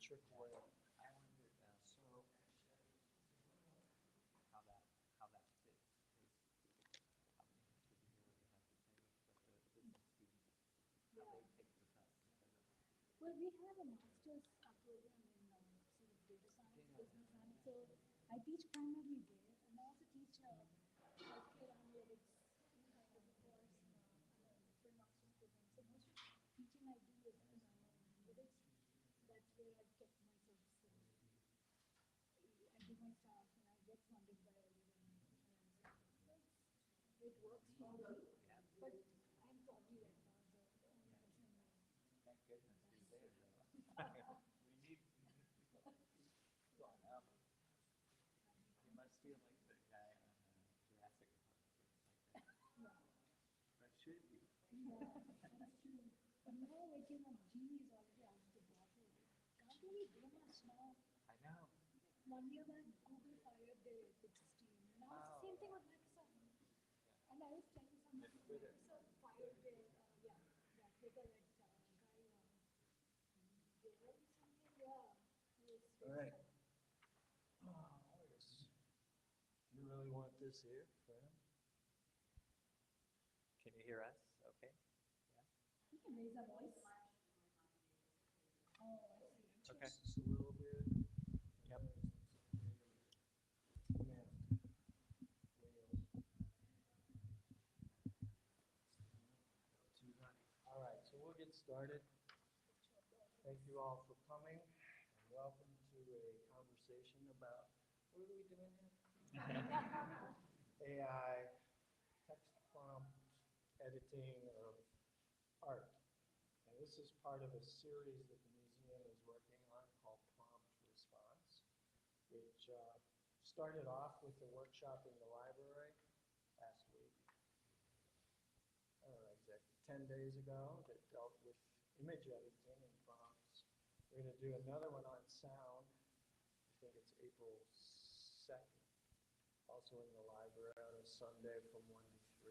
trick way. I wonder so how that fits. How many did you hear what you have to say? But the business students, how they take the test instead of Well, we have a master's program in sort of data science, business science. So I teach primarily there, and I also teach healthcare analytics kind of a course for a master's program. So most of the teaching I do is in analytics. That's where I get myself sort of, I do my stuff, and I get funded by everyone. And so it works for me, yeah. but I'm probably right now the only person Thank goodness you're there though. We need people like you going out. You must feel like the guy on Jurassic Park or something like that. But should you? Yeah, that's true. But now, like, Genie is already out of the bottle. Can't really do much now. I know. 1 year back, Google fired their ethics team. Now it's the same thing with Microsoft. Yeah. And I was telling someone And that Twitter. Microsoft fired their, Twitter, that guy, Gary or something. Yeah, he was All right. You really want this here, Fran? Can you hear us? Okay. Yeah. He can raise a voice. Oh, I see. Okay. Just a little bit. Yep. All right, so we'll get started. Thank you all for coming, and welcome to a conversation about, what are we doing here? AI, text prompt editing of art. And this is part of a series that the museum is working on called Prompt Response, which started off with a workshop in the library last week. I don't know exactly, 10 days ago, that dealt with image editing and prompts. We're going to do another one on sound. I think it's April 2nd, also in the library on a Sunday from 1 to 3.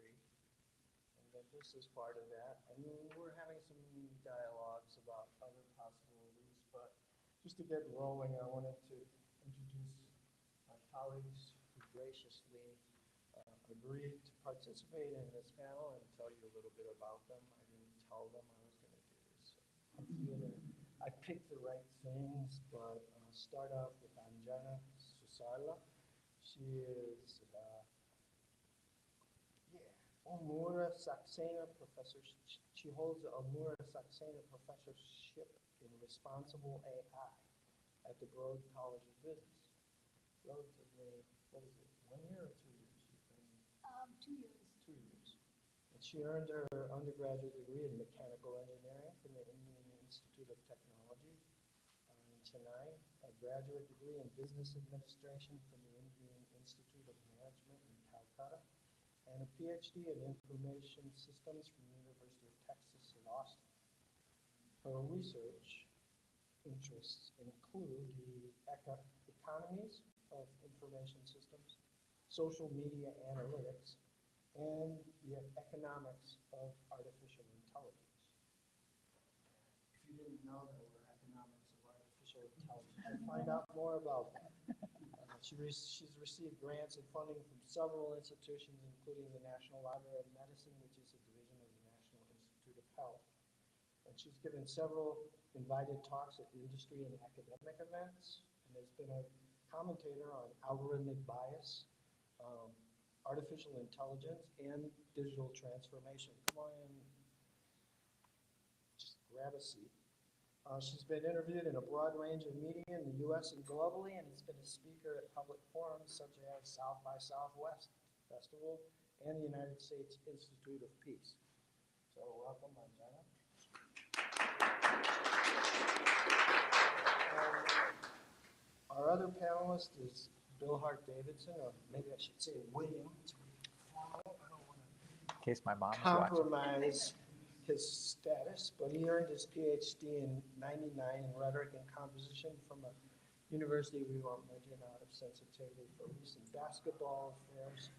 And then this is part of that. And we're having some dialogues about other possibilities, but just to get rolling, I wanted to introduce my colleagues who graciously agreed to participate in this panel and tell you a little bit about them. I didn't tell them I was going to do this. So I feel that I picked the right things, but I'll start off with Anjana Susarla. She is Omura Saxena Professor. She holds the Omura Saxena Professorship in Responsible AI at the Broad College of Business. Relatively, what is it, 1 year or 2 years? 2 years. 2 years. And she earned her undergraduate degree in mechanical engineering from the Indian Institute of Technology in Chennai, a graduate degree in business administration from the Indian Institute of Management in Calcutta, and a PhD in information systems from the University of Texas at Austin. Her research interests include the economies of information systems, social media analytics, and the economics of artificial intelligence. If you didn't know there were economics of artificial intelligence, I'll find out more about that. She's received grants and funding from several institutions, including the National Library of Medicine, which is a division of the National Institute of Health. And she's given several invited talks at industry and academic events, and has been a commentator on algorithmic bias, artificial intelligence, and digital transformation. Come on in, just grab a seat. She's been interviewed in a broad range of media in the U.S. and globally, and has been a speaker at public forums such as South by Southwest Festival and the United States Institute of Peace. So welcome, Anjana. Our other panelist is Bill Hart Davidson, or maybe I should say William. I don't want In case my mom to is watching. compromise his status, but he earned his PhD in '99 in rhetoric and composition from a university we won't mention out of sensitivity for recent basketball affairs.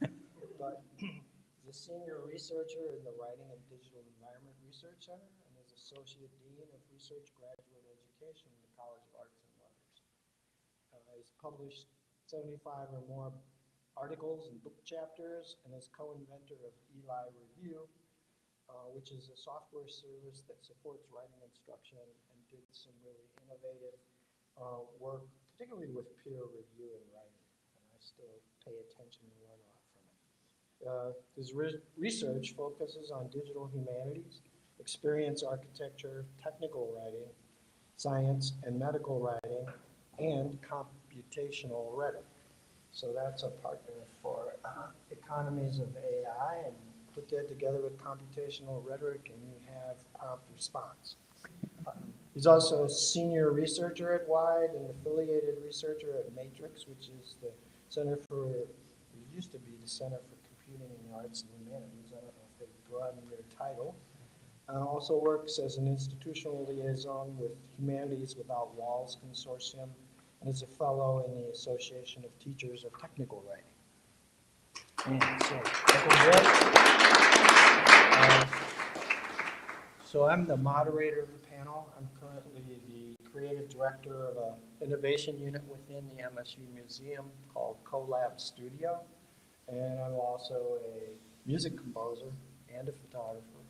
But he's a senior researcher in the Writing and Digital Environment Research Center and is Associate Dean of Research Graduate Education in the College of Arts and He's published 75 or more articles and book chapters and is co-inventor of Eli Review, which is a software service that supports writing instruction, and did some really innovative work, particularly with peer review in writing. And I still pay attention and learn a lot from it. His research focuses on digital humanities, experience architecture, technical writing, science and medical writing, and computational rhetoric. So that's a partner for economies of AI, and put that together with computational rhetoric and you have prompt response. He's also a senior researcher at WIDE and affiliated researcher at Matrix, which is the Center for, it used to be the Center for Computing in the Arts and Humanities. I don't know if they've broadened their title. Also works as an institutional liaison with Humanities Without Walls Consortium, and is a fellow in the Association of Teachers of Technical Writing. And so I'm the moderator of the panel. I'm currently the creative director of an innovation unit within the MSU Museum called CoLab Studio. And I'm also a music composer and a photographer.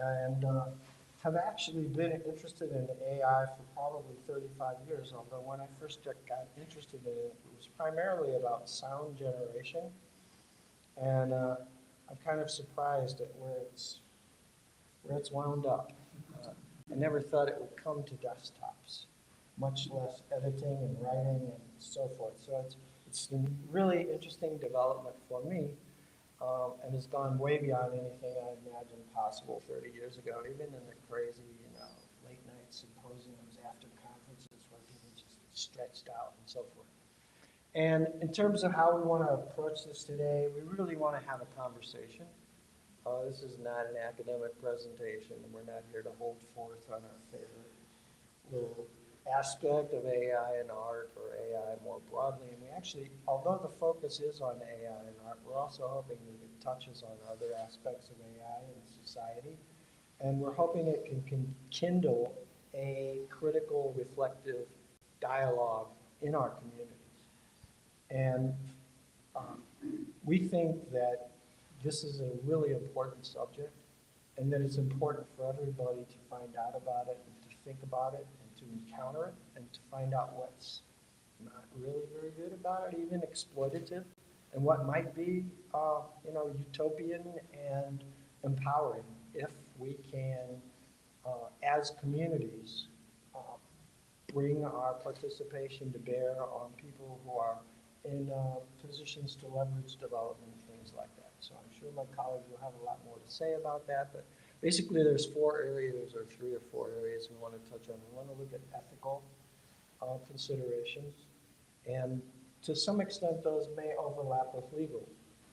And have actually been interested in AI for probably 35 years, although when I first got interested in it, it was primarily about sound generation. And I'm kind of surprised at where it's wound up. I never thought it would come to desktops, much less editing and writing and so forth. So it's a really interesting development for me, and has gone way beyond anything I imagined possible 30 years ago, even in the crazy, late night symposiums after conferences where people just stretched out and so forth. And in terms of how we want to approach this today, we really want to have a conversation. This is not an academic presentation, and we're not here to hold forth on our favorite little aspect of AI and art, or AI more broadly. And we actually, although the focus is on AI and art, we're also hoping that it touches on other aspects of AI in society. And we're hoping it can kindle a critical, reflective dialogue in our communities. And we think that this is a really important subject, and that it's important for everybody to find out about it and to think about it and to encounter it and to find out what's not really very good about it, even exploitative, and what might be, utopian and empowering if we can, as communities, bring our participation to bear on people who are in positions to leverage development, things like that. So I'm sure my colleagues will have a lot more to say about that, but basically there's 4 areas, or 3 or 4 areas we want to touch on. We want to look at ethical considerations, and to some extent those may overlap with legal.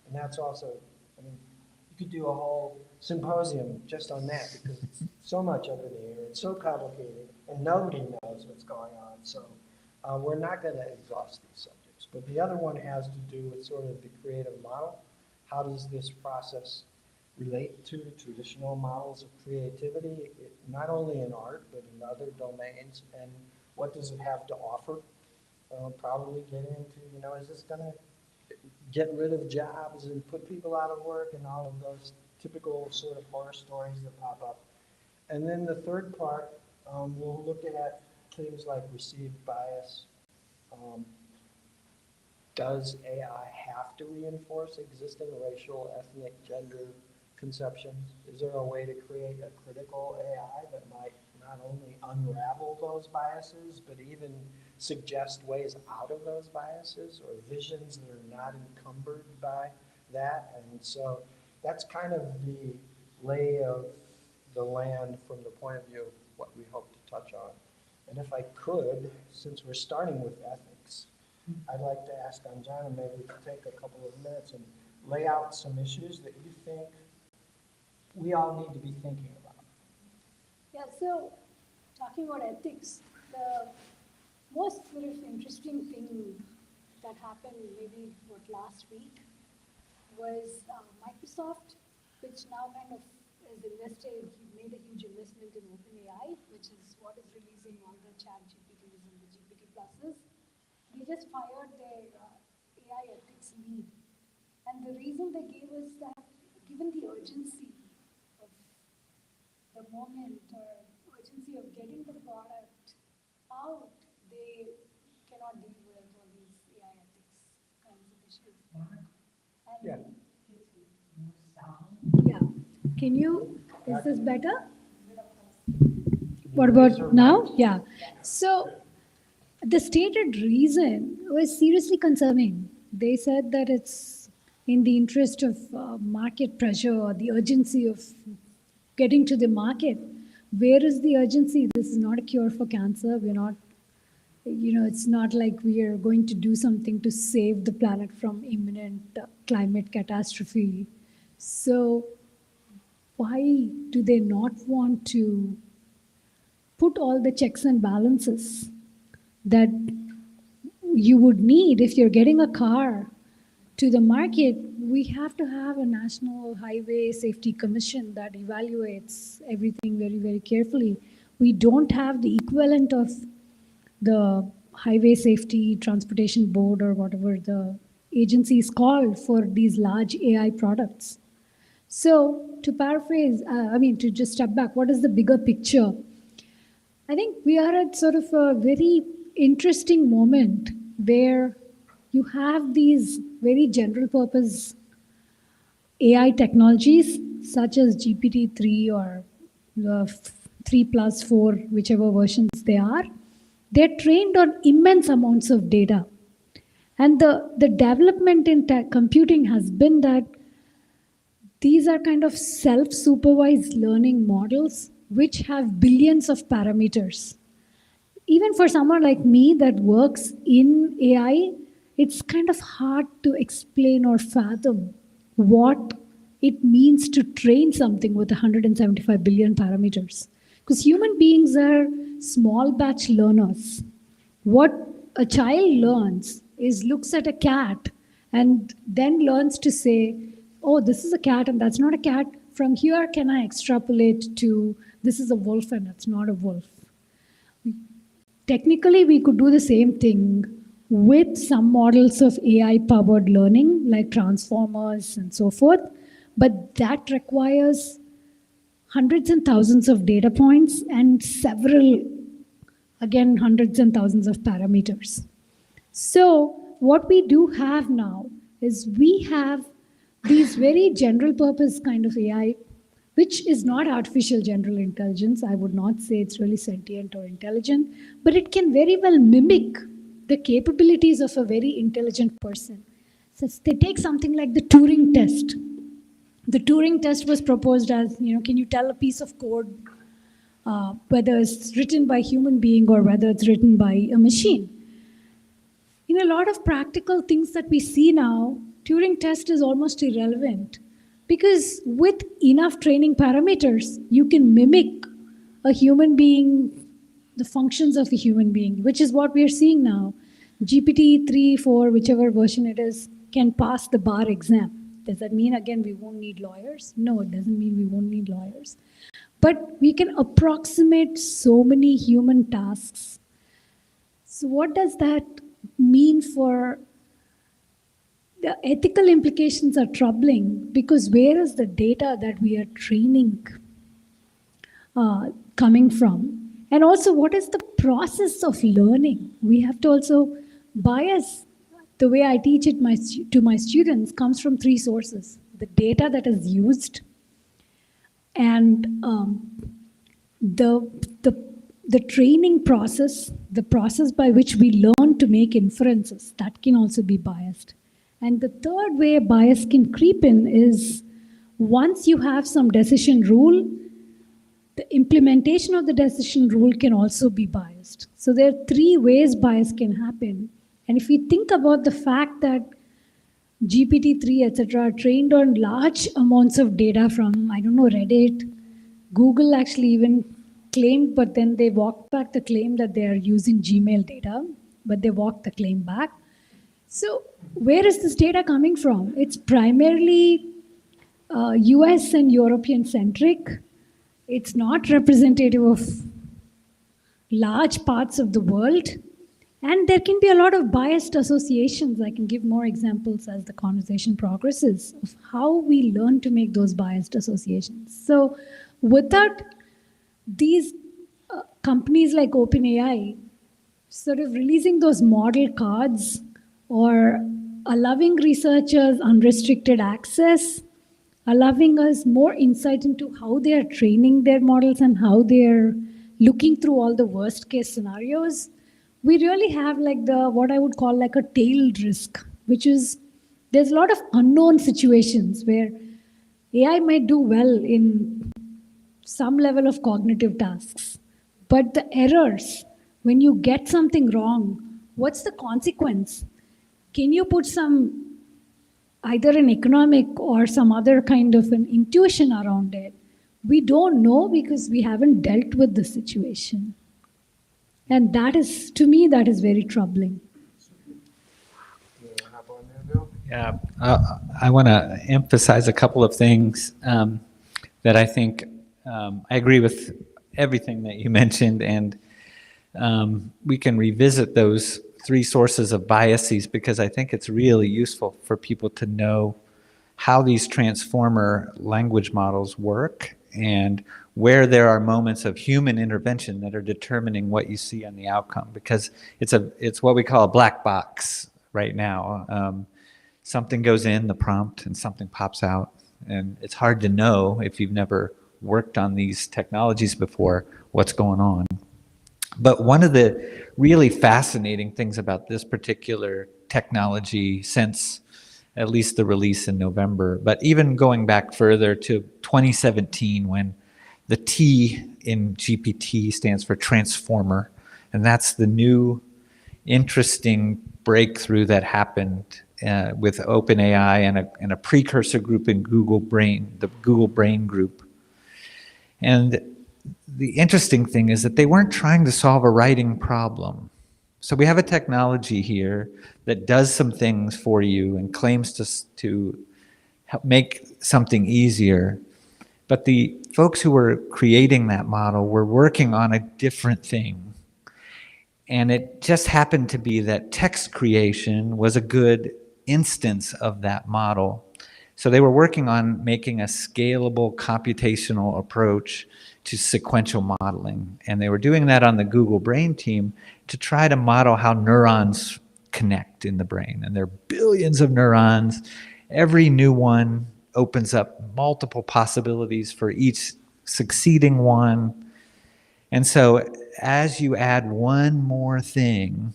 And that's also, you could do a whole symposium just on that, because it's so much up in the air, it's so complicated, and nobody knows what's going on. So we're not going to exhaust these subjects. But the other one has to do with sort of the creative model. How does this process relate to traditional models of creativity, not only in art, but in other domains? And what does it have to offer? Probably get into, is this going to get rid of jobs and put people out of work, and all of those typical sort of horror stories that pop up. And then the third part, we'll look at things like received bias. Does AI have to reinforce existing racial, ethnic, gender conceptions? Is there a way to create a critical AI that might not only unravel those biases, but even suggest ways out of those biases, or visions that are not encumbered by that? And so that's kind of the lay of the land from the point of view of what we hope to touch on. And if I could, since we're starting with ethics, I'd like to ask Anjana maybe to take a couple of minutes and lay out some issues that you think we all need to be thinking about. Yeah, so talking about ethics, the most sort of interesting thing that happened maybe last week was Microsoft, which now kind of made a huge investment in OpenAI, which is what is releasing all the chat GPTs and the GPT pluses. They just fired their AI ethics lead. And the reason they gave was that given the urgency of the moment or urgency of getting the product out, they cannot deal with all these AI ethics kinds of issues. And Yeah. yeah. Can you, is this better? What Can you raise her about now? mic? Yeah. So the stated reason was seriously concerning. They said that it's in the interest of market pressure or the urgency of getting to the market. Where is the urgency? This is not a cure for cancer. We're not, it's not like we are going to do something to save the planet from imminent climate catastrophe. So why do they not want to put all the checks and balances that you would need if you're getting a car to the market? We have to have a National Highway Safety Commission that evaluates everything very, very carefully. We don't have the equivalent of the Highway Safety Transportation Board or whatever the agency is called for these large AI products. So, to paraphrase, to just step back, what is the bigger picture? I think we are at sort of a very interesting moment where you have these very general purpose AI technologies such as GPT-3 or the 3 plus 4, whichever versions they are. They're trained on immense amounts of data. And the development in computing has been that these are kind of self-supervised learning models which have billions of parameters. Even for someone like me that works in AI, it's kind of hard to explain or fathom what it means to train something with 175 billion parameters. Because human beings are small batch learners. What a child learns is looks at a cat and then learns to say, oh, this is a cat and that's not a cat. From here, can I extrapolate to this is a wolf and that's not a wolf? Technically, we could do the same thing with some models of AI-powered learning, like transformers and so forth, but that requires hundreds and thousands of data points and several, again, hundreds and thousands of parameters. So what we do have now is we have these very general purpose kind of AI, which is not artificial general intelligence. I would not say it's really sentient or intelligent, but it can very well mimic the capabilities of a very intelligent person. So they take something like the Turing test. The Turing test was proposed as, can you tell a piece of code, whether it's written by a human being or whether it's written by a machine? In a lot of practical things that we see now, Turing test is almost irrelevant because with enough training parameters, you can mimic a human being, the functions of a human being, which is what we are seeing now. GPT-3, 4, whichever version it is, can pass the bar exam. Does that mean, again, we won't need lawyers? No, it doesn't mean we won't need lawyers. But we can approximate so many human tasks. So what does that mean for the ethical implications are troubling because where is the data that we are training coming from? And also, what is the process of learning? We have to also bias. The way I teach it to my students comes from 3 sources: the data that is used, and the training process, the process by which we learn to make inferences, that can also be biased. And the third way bias can creep in is once you have some decision rule, the implementation of the decision rule can also be biased. So there are 3 ways bias can happen. And if we think about the fact that GPT-3, etc., are trained on large amounts of data from, Reddit, Google actually even claimed, but then they walked back the claim that they are using Gmail data, but they walked the claim back. So where is this data coming from? It's primarily US and European centric. It's not representative of large parts of the world. And there can be a lot of biased associations. I can give more examples as the conversation progresses of how we learn to make those biased associations. So, without these companies like OpenAI sort of releasing those model cards or allowing researchers unrestricted access, allowing us more insight into how they are training their models and how they are looking through all the worst case scenarios, we really have like the what I would call like a tailed risk, which is there's a lot of unknown situations where AI might do well in some level of cognitive tasks. But the errors, when you get something wrong, what's the consequence? Can you put some, either an economic or some other kind of an intuition around it? We don't know because we haven't dealt with the situation. And that is, to me, that is very troubling. Yeah, I want to emphasize a couple of things that I think I agree with everything that you mentioned, and we can revisit those three sources of biases because I think it's really useful for people to know how these transformer language models work and where there are moments of human intervention that are determining what you see on the outcome, because it's what we call a black box right now. Something goes in the prompt and something pops out, and it's hard to know if you've never worked on these technologies before what's going on. But one of the really fascinating things about this particular technology since at least the release in November, but even going back further to 2017 when the T in GPT stands for transformer, and that's the new interesting breakthrough that happened with OpenAI and a precursor group in Google Brain, the Google Brain group. And the interesting thing is that they weren't trying to solve a writing problem. So we have a technology here that does some things for you and claims to help make something easier. But the folks who were creating that model were working on a different thing. And it just happened to be that text creation was a good instance of that model. So they were working on making a scalable computational approach to sequential modeling. And they were doing that on the Google Brain team to try to model how neurons connect in the brain. And there are billions of neurons. Every new one opens up multiple possibilities for each succeeding one. And so as you add one more thing,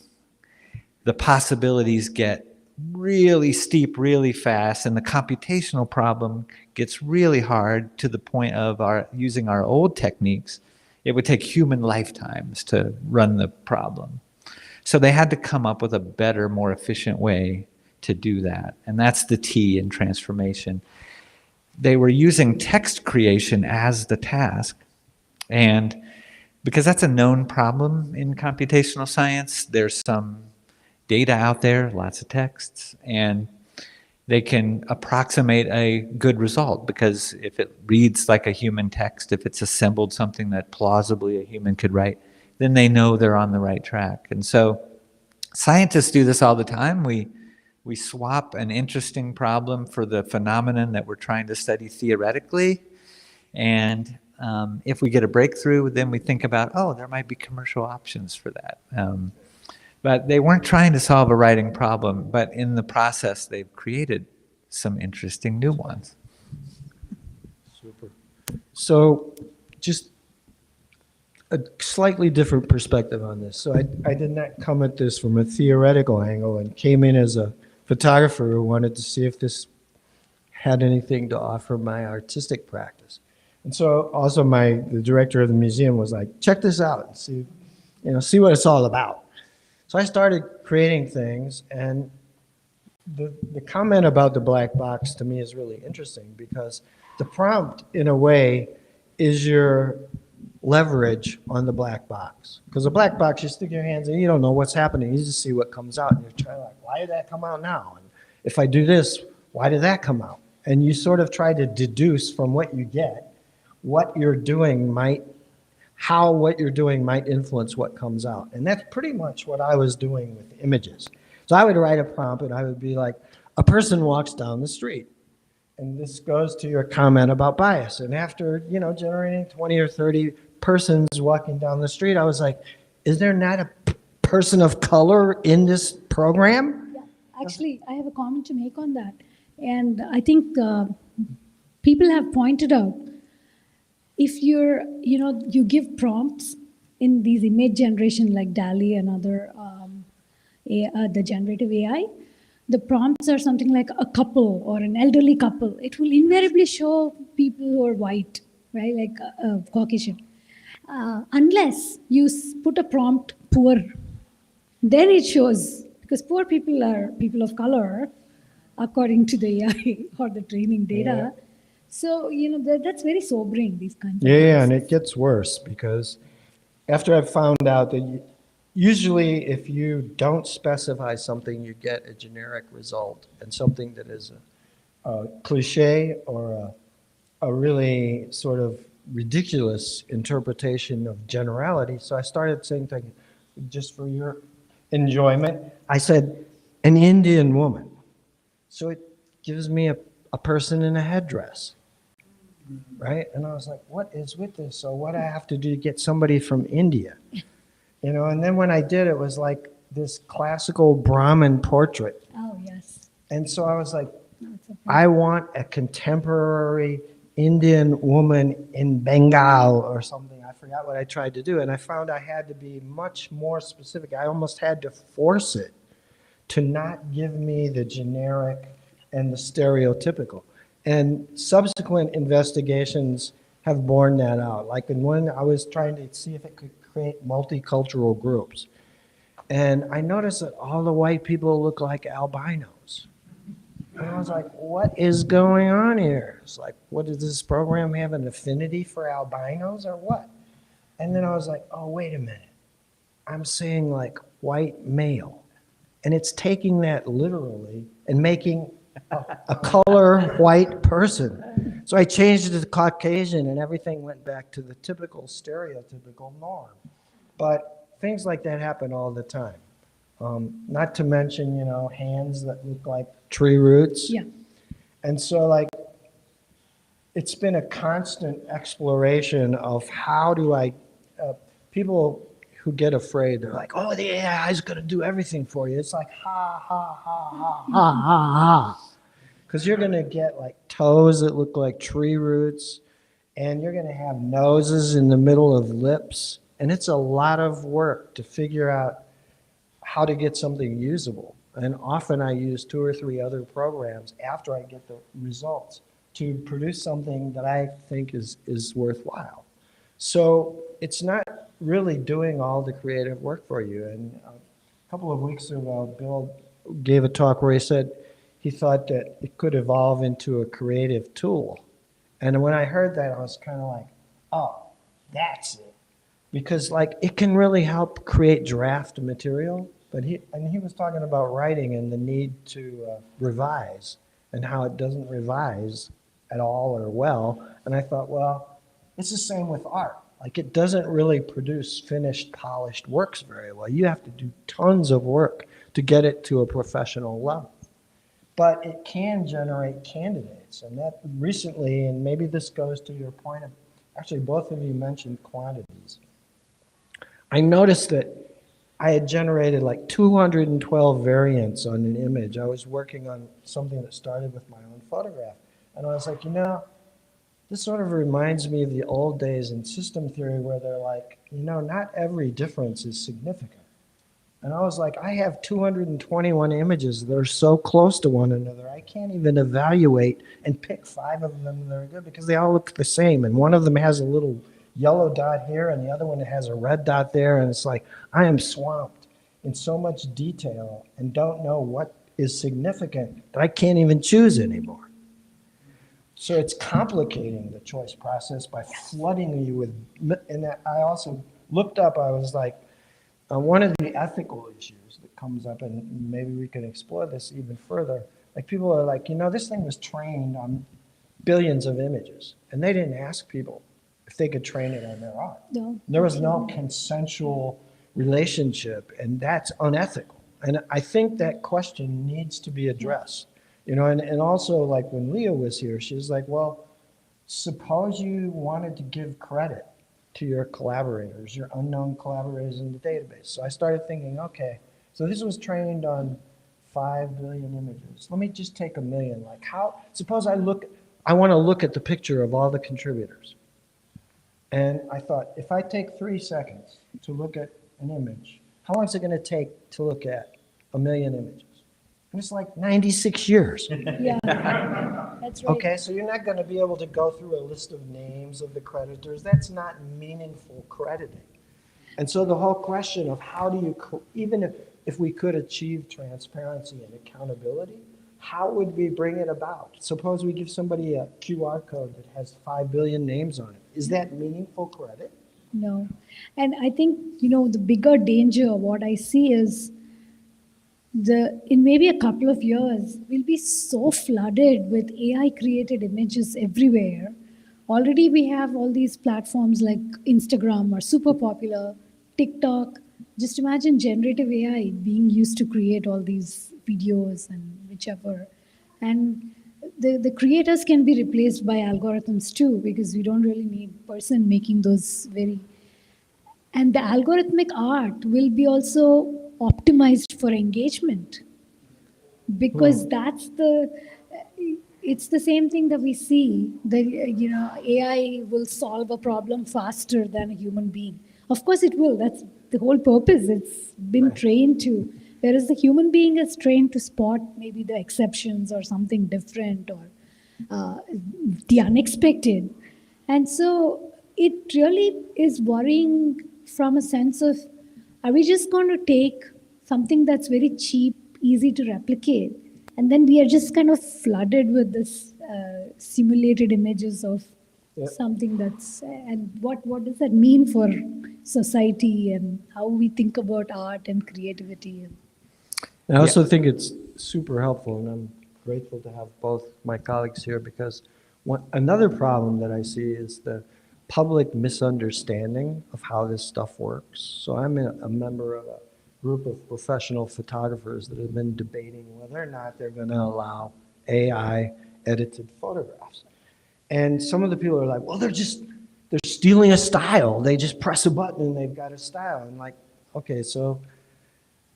the possibilities get really steep really fast, and the computational problem gets really hard to the point of using our old techniques. It would take human lifetimes to run the problem. So they had to come up with a better, more efficient way to do that, and that's the T in transformation. They were using text creation as the task, and because that's a known problem in computational science, there's some data out there, lots of texts, and they can approximate a good result because if it reads like a human text, if it's assembled something that plausibly a human could write, then they know they're on the right track. And so scientists do this all the time. We swap an interesting problem for the phenomenon that we're trying to study theoretically, and if we get a breakthrough, then we think about, oh, there might be commercial options for that. But they weren't trying to solve a writing problem, but in the process, they've created some interesting new ones. Super. So just a slightly different perspective on this. So I did not come at this from a theoretical angle and came in as a photographer who wanted to see if this had anything to offer my artistic practice. And so also the director of the museum was like, check this out and see what it's all about. So I started creating things, and the comment about the black box to me is really interesting because the prompt, in a way, is your leverage on the black box. Because the black box, you stick your hands in, you don't know what's happening. You just see what comes out, and you're trying like, why did that come out now? And if I do this, why did that come out? And you sort of try to deduce from what you get what you're doing might how what you're doing might influence what comes out. And that's pretty much what I was doing with images. So I would write a prompt and I would be like, a person walks down the street. And this goes to your comment about bias. And after, generating 20 or 30 persons walking down the street, I was like, is there not a person of color in this program? Yeah, actually, I have a comment to make on that. And I think people have pointed out, if you give prompts in these image generation like DALL-E and other the generative AI, the prompts are something like a couple or an elderly couple. It will invariably show people who are white, right, like Caucasian. Unless you put a prompt poor, then it shows, because poor people are people of color, according to the AI or the training data. Yeah. So, that's very sobering, these kinds of Yeah, and things. it gets worse because after I found out that usually if you don't specify something, you get a generic result and something that is a cliche or a really sort of ridiculous interpretation of generality. So I started saying things just for your enjoyment. I said, an Indian woman. So it gives me a person in a headdress, right? And I was like, what is with this? So what I have to do to get somebody from India? And then when I did, it was like this classical Brahmin portrait. Oh, yes. And so I was like, No, it's okay. I want a contemporary Indian woman in Bengal or something. I forgot what I tried to do. And I found I had to be much more specific. I almost had to force it to not give me the generic and the stereotypical. And subsequent investigations have borne that out. Like in one, I was trying to see if it could create multicultural groups. And I noticed that all the white people look like albinos. And I was like, what is going on here? It's like, what does this program have an affinity for albinos or what? And then I was like, oh, wait a minute. I'm saying like white male. And it's taking that literally and making a color white person. So I changed it to Caucasian and everything went back to the typical stereotypical norm. But things like that happen all the time. Not to mention, hands that look like tree roots. Yeah. And so like, it's been a constant exploration of how do people who get afraid, they're like, oh, the AI is going to do everything for you. It's like, ha, ha, ha, ha, ha, ha, ha. Because you're going to get like toes that look like tree roots, and you're going to have noses in the middle of lips. And it's a lot of work to figure out how to get something usable. And often I use 2 or 3 other programs after I get the results to produce something that I think is worthwhile. So it's not really doing all the creative work for you. And a couple of weeks ago, Bill gave a talk where he said he thought that it could evolve into a creative tool. And when I heard that, I was kind of like, oh, that's it. Because like it can really help create draft material, but he was talking about writing and the need to revise and how it doesn't revise at all or well. And I thought, well, it's the same with art. Like it doesn't really produce finished, polished works very well. You have to do tons of work to get it to a professional level. But it can generate candidates. And that recently, and maybe this goes to your point of, actually both of you mentioned quantities. I noticed that I had generated like 212 variants on an image. I was working on something that started with my own photograph. And I was like, this sort of reminds me of the old days in system theory where they're like, not every difference is significant. And I was like, I have 221 images that are so close to one another, I can't even evaluate and pick 5 of them that are good because they all look the same. And one of them has a little yellow dot here and the other one has a red dot there. And it's like, I am swamped in so much detail and don't know what is significant that I can't even choose anymore. So it's complicating the choice process by flooding you with, and I also looked up, I was like, one of the ethical issues that comes up, and maybe we can explore this even further, like people are like, this thing was trained on billions of images, and they didn't ask people if they could train it on their art. No. There was no consensual relationship, and that's unethical. And I think that question needs to be addressed. You know, and also like when Leah was here, she was like, well, suppose you wanted to give credit to your collaborators, your unknown collaborators in the database. So I started thinking, okay, so this was trained on 5 billion images. Let me just take 1 million. Like how, suppose I want to look at the picture of all the contributors. And I thought, if I take 3 seconds to look at an image, how long is it going to take to look at 1 million images? And it's like 96 years. Yeah, that's right. Okay, so you're not going to be able to go through a list of names of the creditors. That's not meaningful crediting. And so the whole question of how do you, even if we could achieve transparency and accountability, how would we bring it about? Suppose we give somebody a QR code that has 5 billion names on it. Is that meaningful credit? No. And I think, the bigger danger, what I see is in maybe a couple of years, we'll be so flooded with AI created images everywhere. Already we have all these platforms like Instagram are super popular, TikTok. Just imagine generative AI being used to create all these videos and whichever. And the creators can be replaced by algorithms too, because we don't really need person making those and the algorithmic art will be also optimized for engagement, because it's the same thing that we see. AI will solve a problem faster than a human being. Of course it will. That's the whole purpose. It's been trained to. Whereas the human being is trained to spot maybe the exceptions or something different or the unexpected. And so it really is worrying from a sense of, are we just going to take something that's very cheap, easy to replicate, and then we are just kind of flooded with this simulated images of something that's, and what does that mean for society and how we think about art and creativity? I also think it's super helpful, and I'm grateful to have both my colleagues here, because another problem that I see is the public misunderstanding of how this stuff works. So I'm a member of a group of professional photographers that have been debating whether or not they're going to allow AI edited photographs. And some of the people are like, well, they're stealing a style. They just press a button and they've got a style. And like, okay, so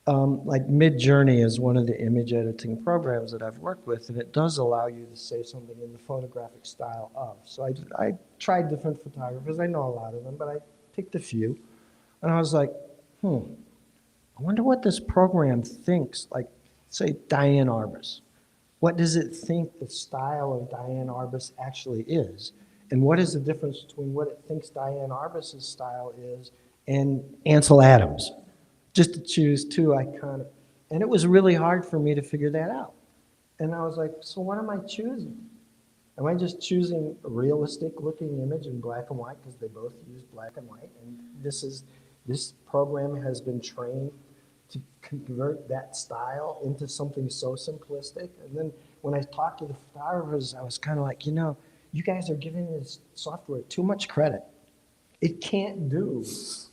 like Midjourney is one of the image editing programs that I've worked with, and it does allow you to say something in the photographic style of. So I tried different photographers. I know a lot of them, but I picked a few. And I was like, I wonder what this program thinks, like, say, Diane Arbus. What does it think the style of Diane Arbus actually is? And what is the difference between what it thinks Diane Arbus's style is and Ansel Adams? Just to choose two iconic. And it was really hard for me to figure that out. And I was like, so what am I choosing? Am I just choosing a realistic looking image in black and white, because they both use black and white? And this program has been trained to convert that style into something so simplistic. And then when I talked to the photographers, I was kind of like, you guys are giving this software too much credit. It can't do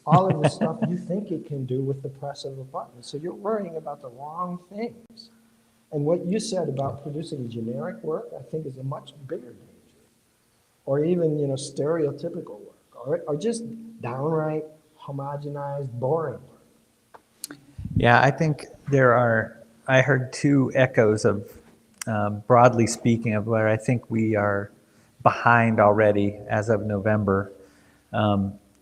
all of the stuff you think it can do with the press of a button. So you're worrying about the wrong things. And what you said about producing generic work, I think, is a much bigger danger. Or even, stereotypical work, or just downright homogenized, boring work. Yeah, I think I heard 2 echoes of, broadly speaking, of where I think we are behind already as of November.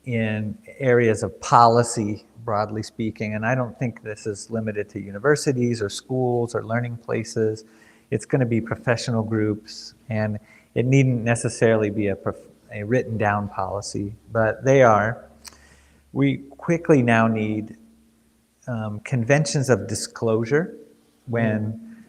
In areas of policy, broadly speaking. And I don't think this is limited to universities or schools or learning places. It's going to be professional groups, and it needn't necessarily be a written down policy, but we quickly now need conventions of disclosure. When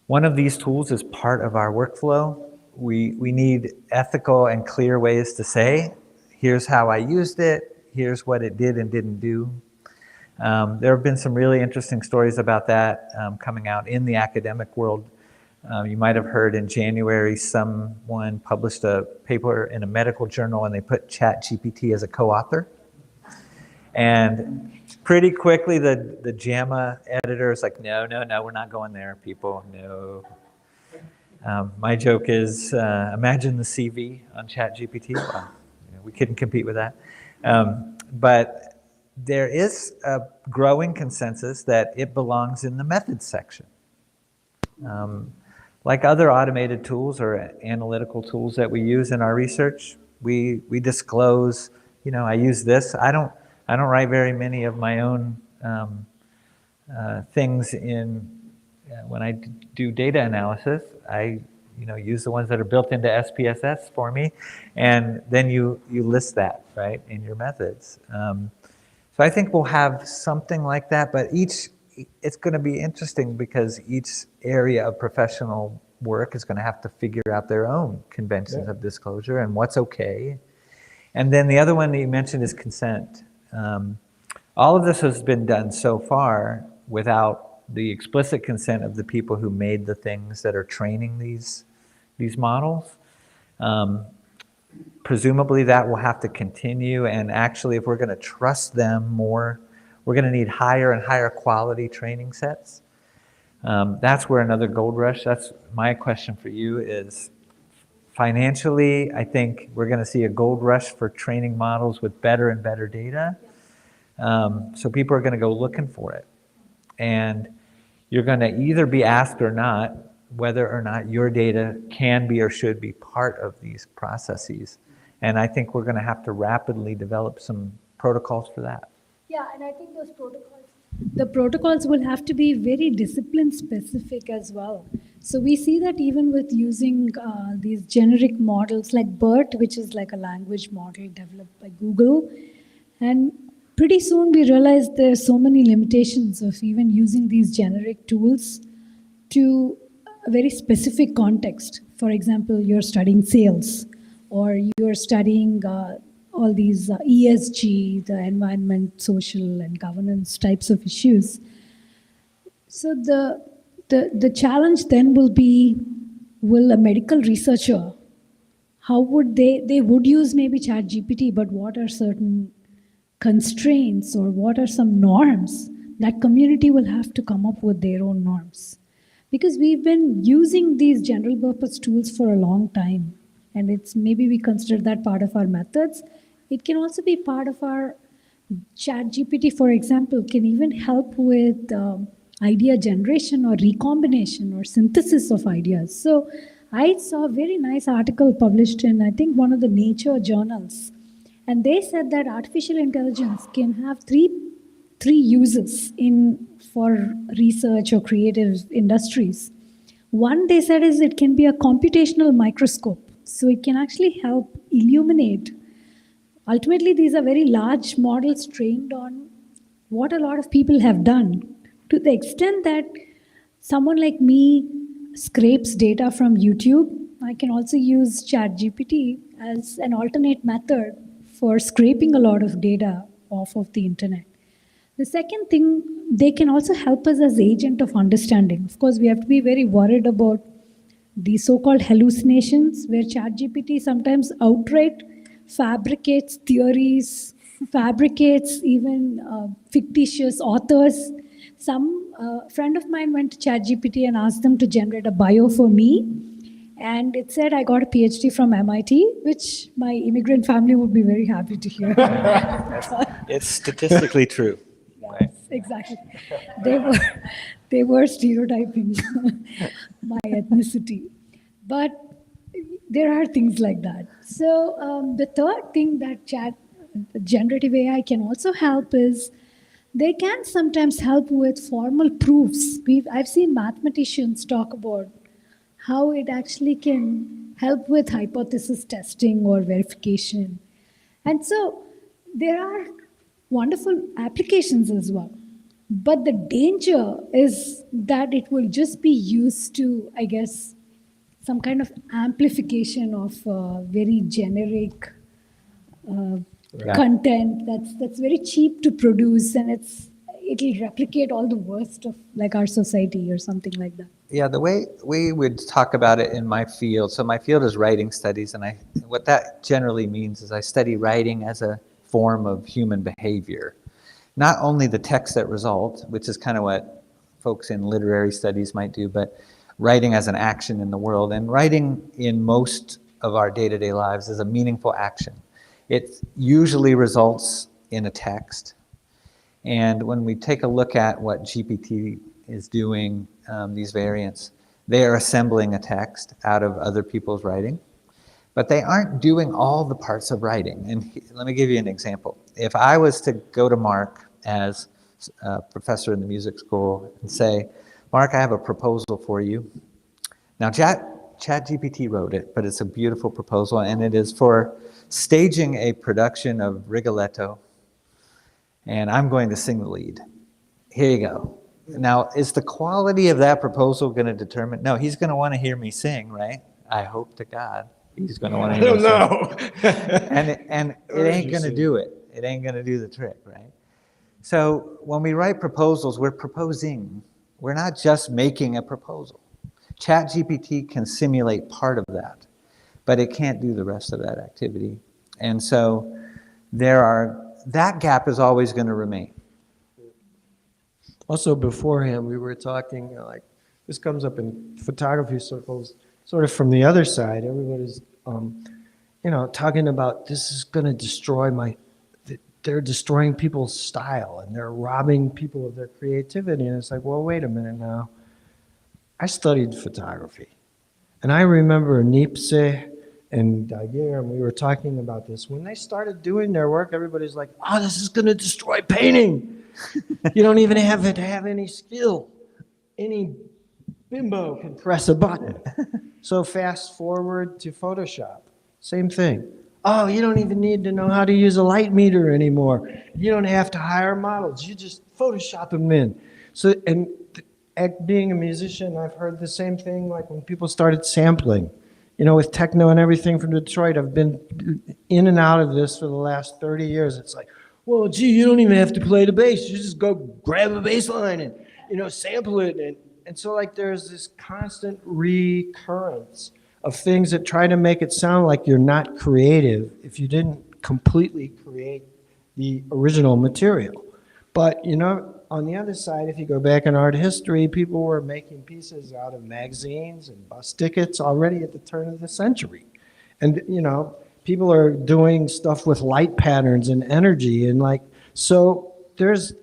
one of these tools is part of our workflow, we need ethical and clear ways to say, here's how I used it, here's what it did and didn't do. There have been some really interesting stories about that coming out in the academic world You might have heard in January someone published a paper in a medical journal and they put ChatGPT as a co-author. And pretty quickly the JAMA editor is like, no, we're not going there, people, no. My joke is, imagine the CV on ChatGPT. Well, we couldn't compete with that. But there is a growing consensus that it belongs in the methods section. Like other automated tools or analytical tools that we use in our research, we disclose, I use this. I don't write very many of my own things in when I do data analysis. I use the ones that are built into SPSS for me, and then you list that right in your methods. So I think we'll have something like that, but it's going to be interesting because each area of professional work is going to have to figure out their own conventions of disclosure and what's okay. And then the other one that you mentioned is consent. All of this has been done so far without the explicit consent of the people who made the things that are training these models. Presumably that will have to continue, and actually if we're going to trust them more, we're going to need higher and higher quality training sets. That's where another gold rush, that's my question for you is, financially, I think we're going to see a gold rush for training models with better and better data. So people are going to go looking for it. And you're going to either be asked or not whether or not your data can be or should be part of these processes. And I think we're going to have to rapidly develop some protocols for that. Yeah, and I think the protocols will have to be very discipline specific as well. So we see that even with using these generic models like BERT, which is like a language model developed by Google, and pretty soon we realize there's so many limitations of even using these generic tools to a very specific context. For example, you're studying sales, or you're studying all these ESG, the environment, social, and governance types of issues. So the challenge then will be, will a medical researcher, how would they would use maybe ChatGPT, but what are certain constraints or what are some norms? That community will have to come up with their own norms. Because we've been using these general purpose tools for a long time, and it's maybe we consider that part of our methods. It can also be part of our ChatGPT, for example, can even help with idea generation or recombination or synthesis of ideas. So I saw a very nice article published in, I think, one of the Nature journals. And they said that artificial intelligence can have three uses for research or creative industries. One, they said, is it can be a computational microscope. So it can actually help illuminate. Ultimately, these are very large models trained on what a lot of people have done, to the extent that someone like me scrapes data from YouTube. I can also use ChatGPT as an alternate method for scraping a lot of data off of the internet. The second thing, they can also help us as agent of understanding. Of course, we have to be very worried about the so-called hallucinations, where ChatGPT sometimes outright fabricates theories, fabricates even fictitious authors. Some friend of mine went to ChatGPT and asked them to generate a bio for me, and it said I got a PhD from MIT, which my immigrant family would be very happy to hear. It's statistically true. Right. Exactly. They were stereotyping my ethnicity. But there are things like that. So the third thing that generative AI can also help is they can sometimes help with formal proofs. I've seen mathematicians talk about how it actually can help with hypothesis testing or verification. And so there are wonderful applications as well. But the danger is that it will just be used to, I guess, some kind of amplification of very generic content that's very cheap to produce, and it'll replicate all the worst of like our society or something like that. Yeah, the way we would talk about it in my field, so my field is writing studies, and what that generally means is I study writing as a form of human behavior. Not only the text that result, which is kind of what folks in literary studies might do, but writing as an action in the world. And writing in most of our day-to-day lives is a meaningful action. It usually results in a text. And when we take a look at what GPT is doing, these variants, they are assembling a text out of other people's writing, but they aren't doing all the parts of writing. And let me give you an example. If I was to go to Mark as a professor in the music school and say, Mark, I have a proposal for you. Now, ChatGPT wrote it, but it's a beautiful proposal, and it is for staging a production of Rigoletto, and I'm going to sing the lead. Here you go. Now, is the quality of that proposal going to determine? No, he's going to want to hear me sing, right? I hope to God he's going to want to hear me sing. I don't know. And it ain't going to do it. It ain't going to do the trick, right? So when we write proposals, we're proposing. We're not just making a proposal. ChatGPT can simulate part of that, but it can't do the rest of that activity. And so that gap is always going to remain. Also, beforehand, we were talking, like, this comes up in photography circles, sort of from the other side. Everybody's, talking about this is going to destroy they're destroying people's style and they're robbing people of their creativity. And it's like, well, wait a minute now. I studied photography. And I remember Nipsey and Daguerre, and we were talking about this. When they started doing their work, everybody's like, oh, this is going to destroy painting. You don't even have to have any skill. Any bimbo can press a button. So fast forward to Photoshop. Same thing. Oh, you don't even need to know how to use a light meter anymore. You don't have to hire models. You just Photoshop them in. So, and being a musician, I've heard the same thing like when people started sampling. With techno and everything from Detroit, I've been in and out of this for the last 30 years. It's like, well, gee, you don't even have to play the bass. You just go grab a bass line and, sample it. And so, like, there's this constant recurrence of things that try to make it sound like you're not creative if you didn't completely create the original material. But, on the other side, if you go back in art history, people were making pieces out of magazines and bus tickets already at the turn of the century. And, people are doing stuff with light patterns and energy. And so there's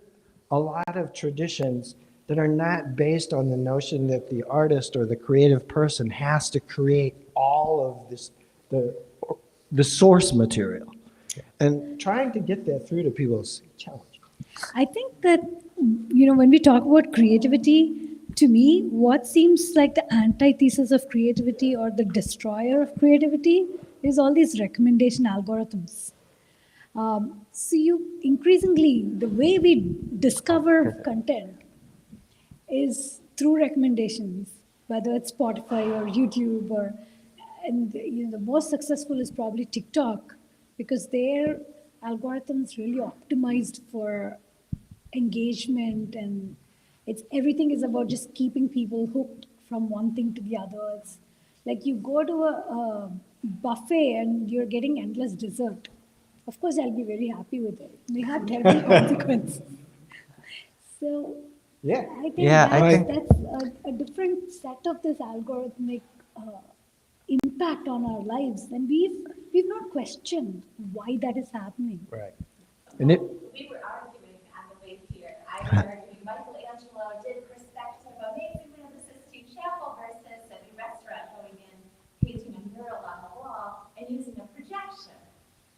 a lot of traditions that are not based on the notion that the artist or the creative person has to create all of this, the source material. And trying to get that through to people is a challenge. I think that, when we talk about creativity, to me, what seems like the antithesis of creativity or the destroyer of creativity is all these recommendation algorithms. So increasingly, the way we discover content is through recommendations, whether it's Spotify or YouTube and the most successful is probably TikTok, because their algorithms really optimized for engagement, and everything is about just keeping people hooked from one thing to the other. It's like you go to a buffet and you're getting endless dessert. Of course, I'll be very happy with it. It may have terrible consequences. So yeah, I think that's a different set of this algorithmic impact on our lives, and we've not questioned why that is happening. Right. And we were arguing on the way here. I was arguing Michelangelo did perspective, amazingly in the Sistine Chapel versus a new restaurant going in, painting a mural on the wall and using a projection,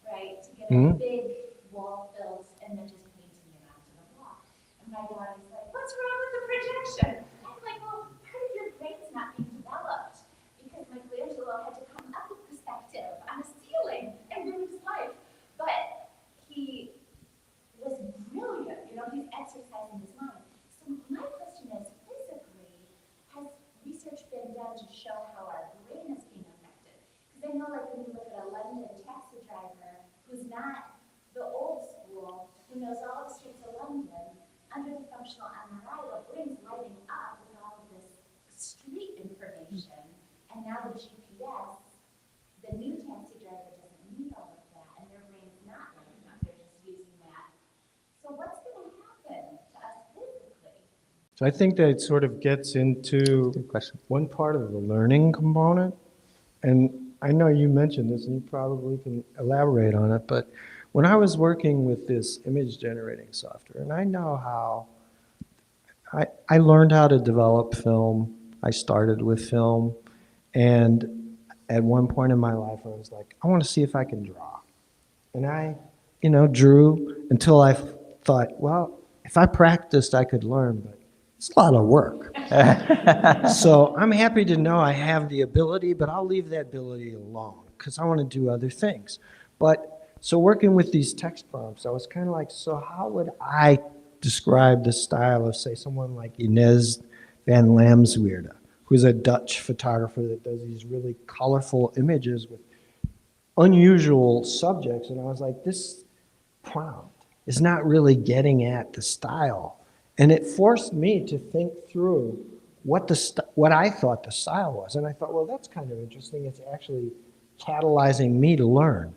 right, to get a big wall built and then just painting it onto the wall. And my daughter's like, what's wrong with the projection? I'm like, well, part of your brain's not being developed because Michelangelo had to come up with perspective on a ceiling and ruin his life. But he was brilliant, he's exercising his mind. So my question is, physically, has research been done to show how our brain is being affected? Because I know, like, when you look at a London taxi driver who's not the old school, who knows all the streets of London, under the on the GPS, the new taxi driver doesn't need all of that, and their brain's not learning that, they're just using that. So what's gonna happen to us physically? So I think that sort of gets into Good question. one part of the learning component. And I know you mentioned this, and you probably can elaborate on it, but when I was working with this image generating software, and I know how I learned how to develop film. I started with film, and at one point in my life, I was like, I want to see if I can draw. And I, drew until I thought, well, if I practiced, I could learn, but it's a lot of work. So I'm happy to know I have the ability, but I'll leave that ability alone because I want to do other things. But so working with these text prompts, I was kind of like, so how would I describe the style of, say, someone like Inez van Lamsweerde, who's a Dutch photographer that does these really colorful images with unusual subjects? And I was like, this prompt is not really getting at the style. And it forced me to think through what I thought the style was. And I thought, well, that's kind of interesting. It's actually catalyzing me to learn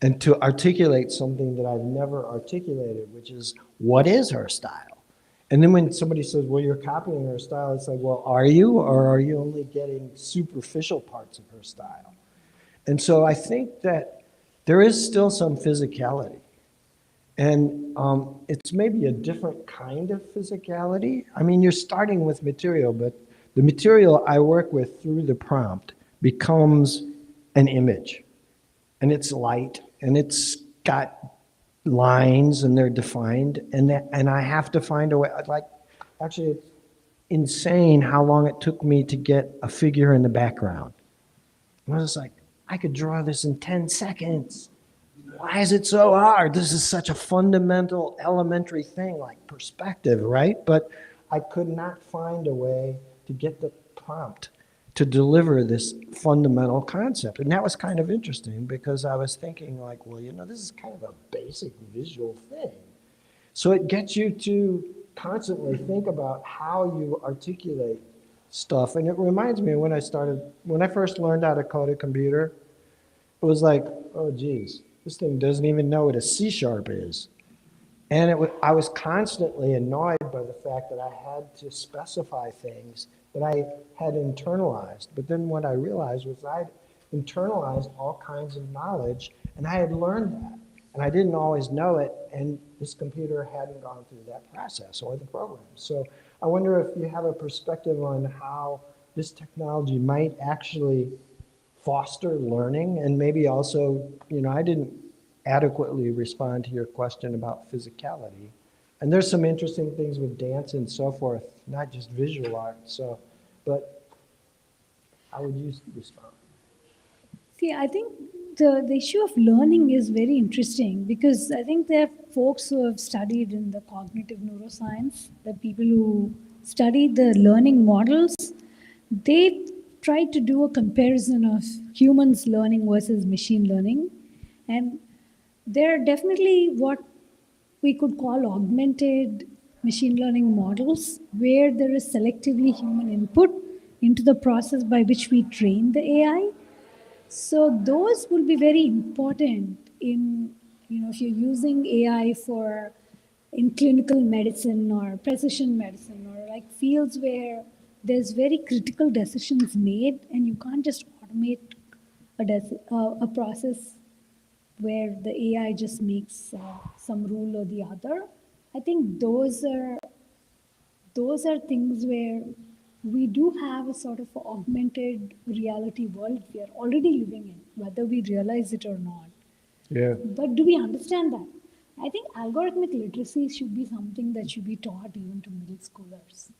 and to articulate something that I've never articulated, which is, what is her style? And then when somebody says, well, you're copying her style, it's like, well, are you, or are you only getting superficial parts of her style? And so I think that there is still some physicality. And it's maybe a different kind of physicality. I mean, you're starting with material, but the material I work with through the prompt becomes an image. And it's light, and it's got lines, and they're defined. And I have to find a way. Actually, it's insane how long it took me to get a figure in the background. And I was like, I could draw this in 10 seconds. Why is it so hard? This is such a fundamental, elementary thing, like perspective, right? But I could not find a way to get the prompt to deliver this fundamental concept. And that was kind of interesting because I was thinking like, well, this is kind of a basic visual thing. So it gets you to constantly think about how you articulate stuff. And it reminds me when I first learned how to code a computer, it was like, oh geez, this thing doesn't even know what a C# is. And I was constantly annoyed by the fact that I had to specify things that I had internalized. But then what I realized was I'd internalized all kinds of knowledge, and I had learned that. And I didn't always know it, and this computer hadn't gone through that process or the program. So I wonder if you have a perspective on how this technology might actually foster learning, and maybe also, I didn't adequately respond to your question about physicality. And there's some interesting things with dance and so forth, not just visual art. So, but how would you respond? See, I think the issue of learning is very interesting because I think there are folks who have studied in the cognitive neuroscience, the people who study the learning models, they tried to do a comparison of humans learning versus machine learning. And there are definitely what we could call augmented machine learning models where there is selectively human input into the process by which we train the AI. So those will be very important in, if you're using AI in clinical medicine or precision medicine or like fields where there's very critical decisions made and you can't just automate a process where the AI just makes some rule or the other. I think those are things where we do have a sort of augmented reality world we are already living in, whether we realize it or not. Yeah. But do we understand that? I think algorithmic literacy should be something that should be taught even to middle schoolers.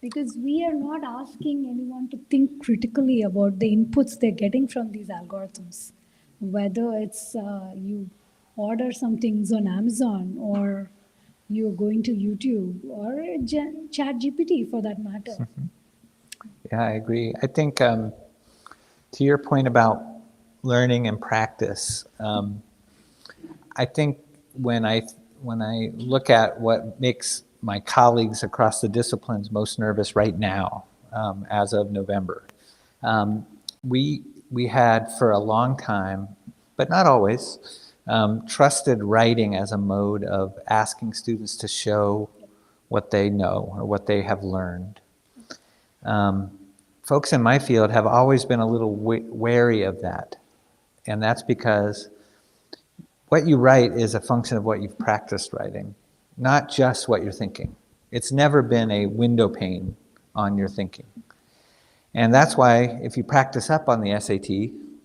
Because we are not asking anyone to think critically about the inputs they're getting from these algorithms. Whether it's you order some things on Amazon or you're going to YouTube or Chat GPT for that matter. Yeah, I agree. I think to your point about learning and practice, I think when I look at what makes my colleagues across the disciplines most nervous right now, as of November, We had for a long time, but not always, trusted writing as a mode of asking students to show what they know or what they have learned. Folks in my field have always been a little wary of that, and that's because what you write is a function of what you've practiced writing, not just what you're thinking. It's never been a window pane on your thinking. And that's why if you practice up on the SAT,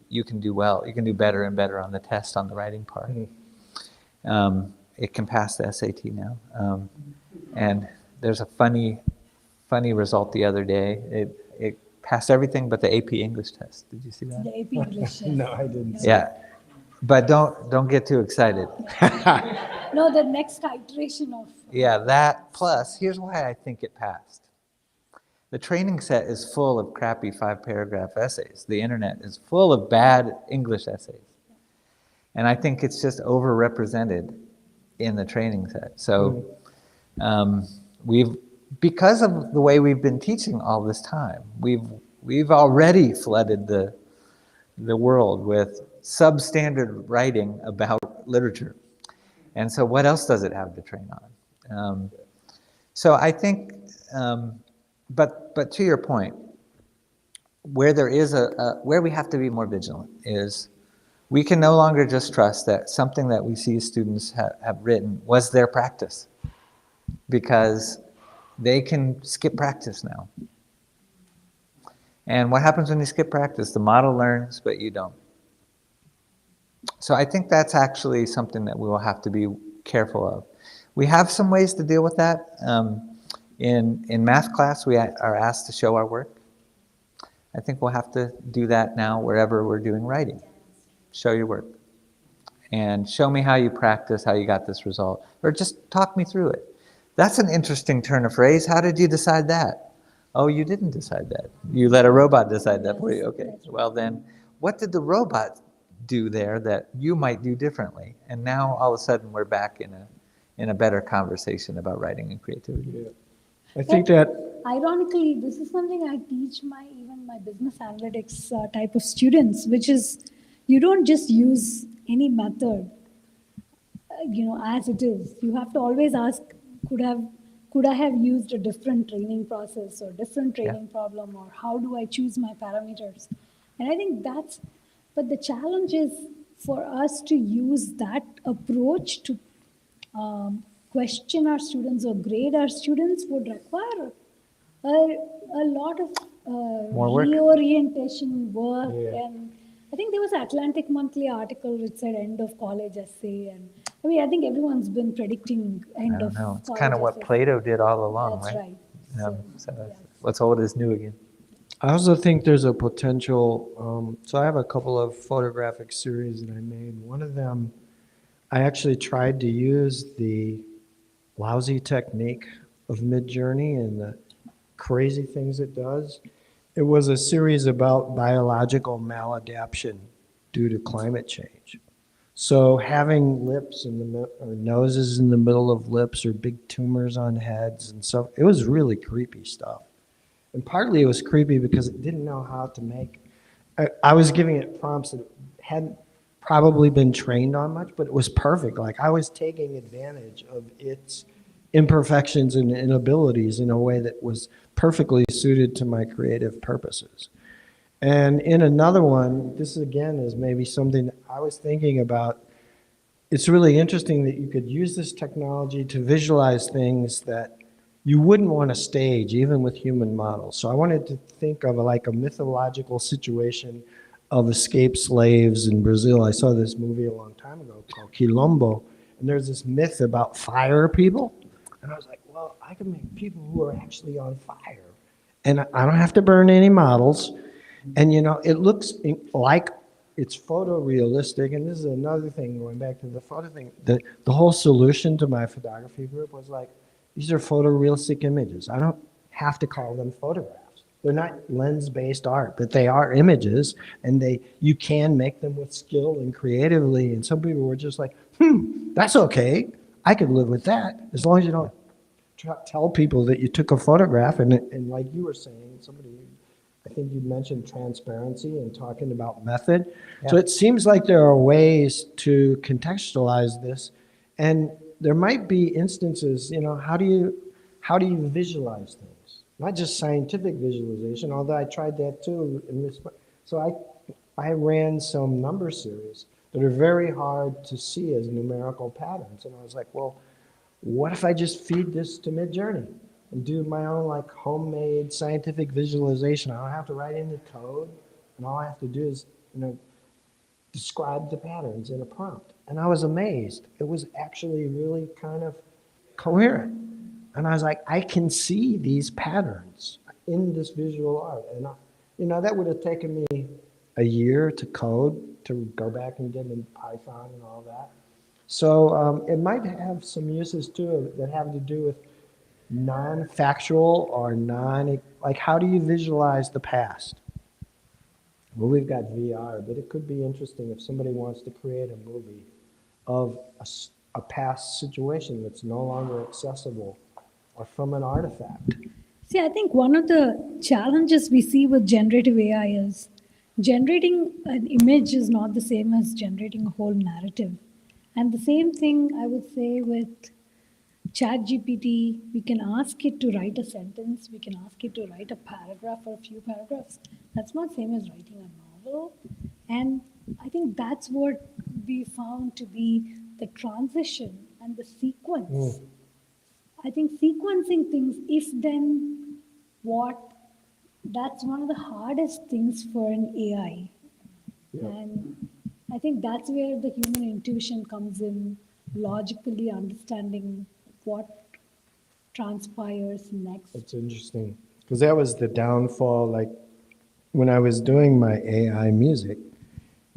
you can do well. You can do better and better on the test on the writing part. It can pass the SAT now. And there's a funny result the other day. It passed everything but the AP English test. Did you see that? The AP English. Yes. No, I didn't see Yeah. But don't get too excited. No, the next iteration of. Yeah, that plus, here's why I think it passed. The training set is full of crappy 5-paragraph essays. The internet is full of bad English essays. And I think it's just overrepresented in the training set. So because of the way we've been teaching all this time, we've already flooded the world with substandard writing about literature. And so what else does it have to train on? So I think, but to your point, where there is where we have to be more vigilant is we can no longer just trust that something that we see students have written was their practice, because they can skip practice now. And what happens when you skip practice? The model learns, but you don't. So I think that's actually something that we will have to be careful of. We have some ways to deal with that. In math class, we are asked to show our work. I think we'll have to do that now wherever we're doing writing. Show your work. And show me how you practice, how you got this result. Or just talk me through it. That's an interesting turn of phrase. How did you decide that? Oh, you didn't decide that. You let a robot decide that for you. Okay. Well then, what did the robot do there that you might do differently? And now all of a sudden we're back in a better conversation about writing and creativity. Yeah. I think that Ironically, this is something I teach even my business analytics type of students, which is you don't just use any method, as it is. You have to always ask, could I have used a different training process or different training problem, or how do I choose my parameters? And I think but the challenge is for us to use that approach to question our students or grade our students would require a lot of More work. reorientation work. Yeah. And I think there was an Atlantic Monthly article which said end of college essay. And I think everyone's been predicting end of No, it's college kind of what essay. Plato did all along, That's right? right. So what's old is new again. I also think there's a potential, so I have a couple of photographic series that I made. One of them, I actually tried to use the lousy technique of Midjourney and the crazy things it does. It was a series about biological maladaptation due to climate change. So having lips or noses in the middle of lips or big tumors on heads and stuff, it was really creepy stuff. And partly it was creepy because it didn't know how to make, I was giving it prompts that it hadn't probably been trained on much, but it was perfect. Like I was taking advantage of its imperfections and inabilities in a way that was perfectly suited to my creative purposes. And in another one, this again is maybe something I was thinking about. It's really interesting that you could use this technology to visualize things that you wouldn't want to stage, even with human models. So I wanted to think of like a mythological situation of escaped slaves in Brazil. I saw this movie a long time ago called Quilombo, and there's this myth about fire people. And I was like, well, I can make people who are actually on fire. And I don't have to burn any models. And it looks like it's photorealistic. And this is another thing, going back to the photo thing, the whole solution to my photography group was like, these are photorealistic images. I don't have to call them photographs. They're not lens-based art, but they are images, and you can make them with skill and creatively. And some people were just like, that's okay. I could live with that, as long as you don't tell people that you took a photograph and like you were saying, somebody I think you mentioned transparency and talking about method. So it seems like there are ways to contextualize this, and there might be instances, how do you visualize things? Not just scientific visualization, although I tried that too. So I ran some number series that are very hard to see as numerical patterns. And I was like, well, what if I just feed this to Midjourney and do my own like homemade scientific visualization? I don't have to write any code, and all I have to do is, describe the patterns in a prompt. And I was amazed. It was actually really kind of coherent. And I was like, I can see these patterns in this visual art. And that would have taken me a year to code, to go back and get in Python and all that. So it might have some uses too that have to do with non-factual or like how do you visualize the past? Well, we've got VR, but it could be interesting if somebody wants to create a movie of a past situation that's no longer accessible or from an artifact. See, I think one of the challenges we see with generative AI is generating an image is not the same as generating a whole narrative. And the same thing I would say with ChatGPT, we can ask it to write a sentence, we can ask it to write a paragraph or a few paragraphs. That's not same as writing a novel. And I think that's what we found to be the transition and the sequence. I think sequencing things, if then what, that's one of the hardest things for an AI. Yeah. And I think that's where the human intuition comes in, logically understanding what transpires next. That's interesting. Because that was the downfall, like when I was doing my AI music,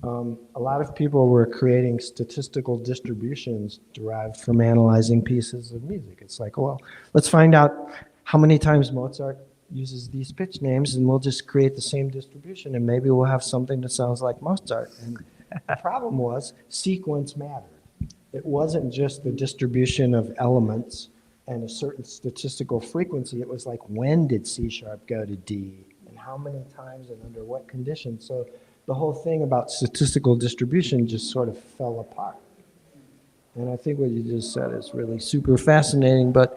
a lot of people were creating statistical distributions derived from analyzing pieces of music. It's like, well, let's find out how many times Mozart uses these pitch names, and we'll just create the same distribution, and maybe we'll have something that sounds like Mozart. And the problem was sequence mattered. It wasn't just the distribution of elements and a certain statistical frequency. It was like, when did C sharp go to D, and how many times and under what conditions? So the whole thing about statistical distribution just sort of fell apart. And I think what you just said is really super fascinating, but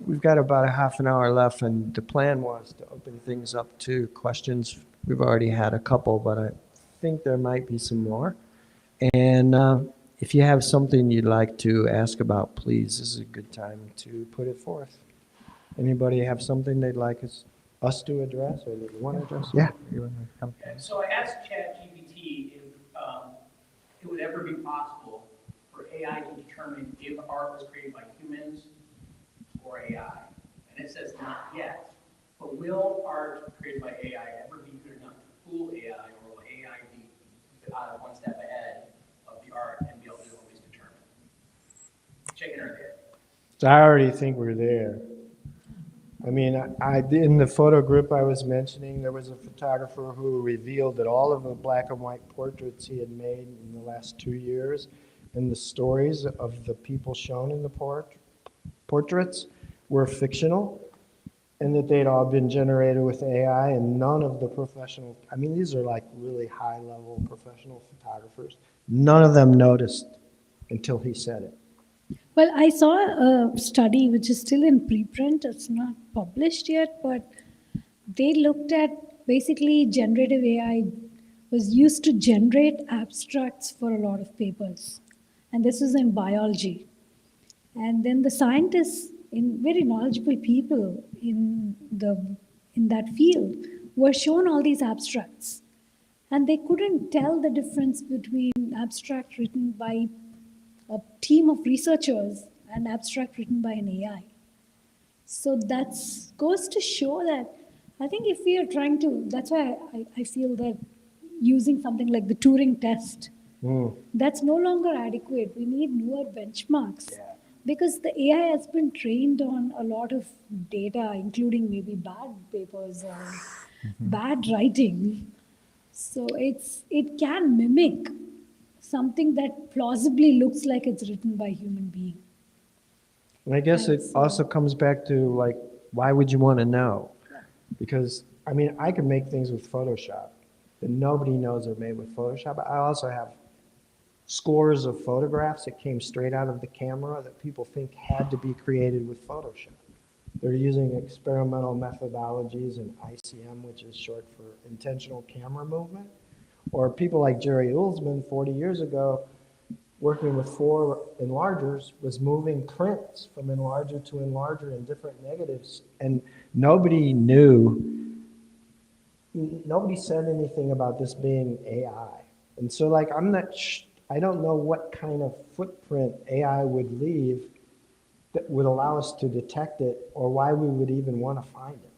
we've got about a half an hour left, and the plan was to open things up to questions. We've already had a couple, but I think there might be some more. And if you have something you'd like to ask about, please, this is a good time to put it forth. Anybody have something they'd like us to address, or that you want to address? Yeah. You want to come? So I asked ChatGPT if it would ever be possible for AI to determine if art was created by humans or AI. And it says not yet. But will art created by AI ever be good enough to fool AI, or will AI be one step ahead of the art and be able to always determine? Chicken or egg? So I already think we're there. I mean, in the photo group I was mentioning, there was a photographer who revealed that all of the black and white portraits he had made in the last 2 years and the stories of the people shown in the portraits were fictional, and that they'd all been generated with AI, and none of the professional, I mean, these are like really high-level professional photographers, none of them noticed until he said it. Well, I saw a study which is still in preprint, it's not published yet, but they looked at basically generative AI was used to generate abstracts for a lot of papers. And this is in biology. And then the scientists, very knowledgeable people in that field, were shown all these abstracts. And they couldn't tell the difference between abstract written by a team of researchers and abstract written by an AI. So that goes to show that I think if we are trying to, that's why I feel that using something like the Turing test, that's no longer adequate. We need newer benchmarks. Yeah. Because the AI has been trained on a lot of data, including maybe bad papers or bad writing. So it can mimic something that plausibly looks like it's written by a human being. And I guess it also comes back to, like, why would you want to know? Because I mean, I can make things with Photoshop that nobody knows are made with Photoshop. I also have scores of photographs that came straight out of the camera that people think had to be created with Photoshop. They're using experimental methodologies in ICM, which is short for intentional camera movement. Or people like Jerry Ullsman 40 years ago, working with 4 enlargers, was moving prints from enlarger to enlarger in different negatives. And nobody said anything about this being AI. And so like, I don't know what kind of footprint AI would leave that would allow us to detect it, or why we would even want to find it.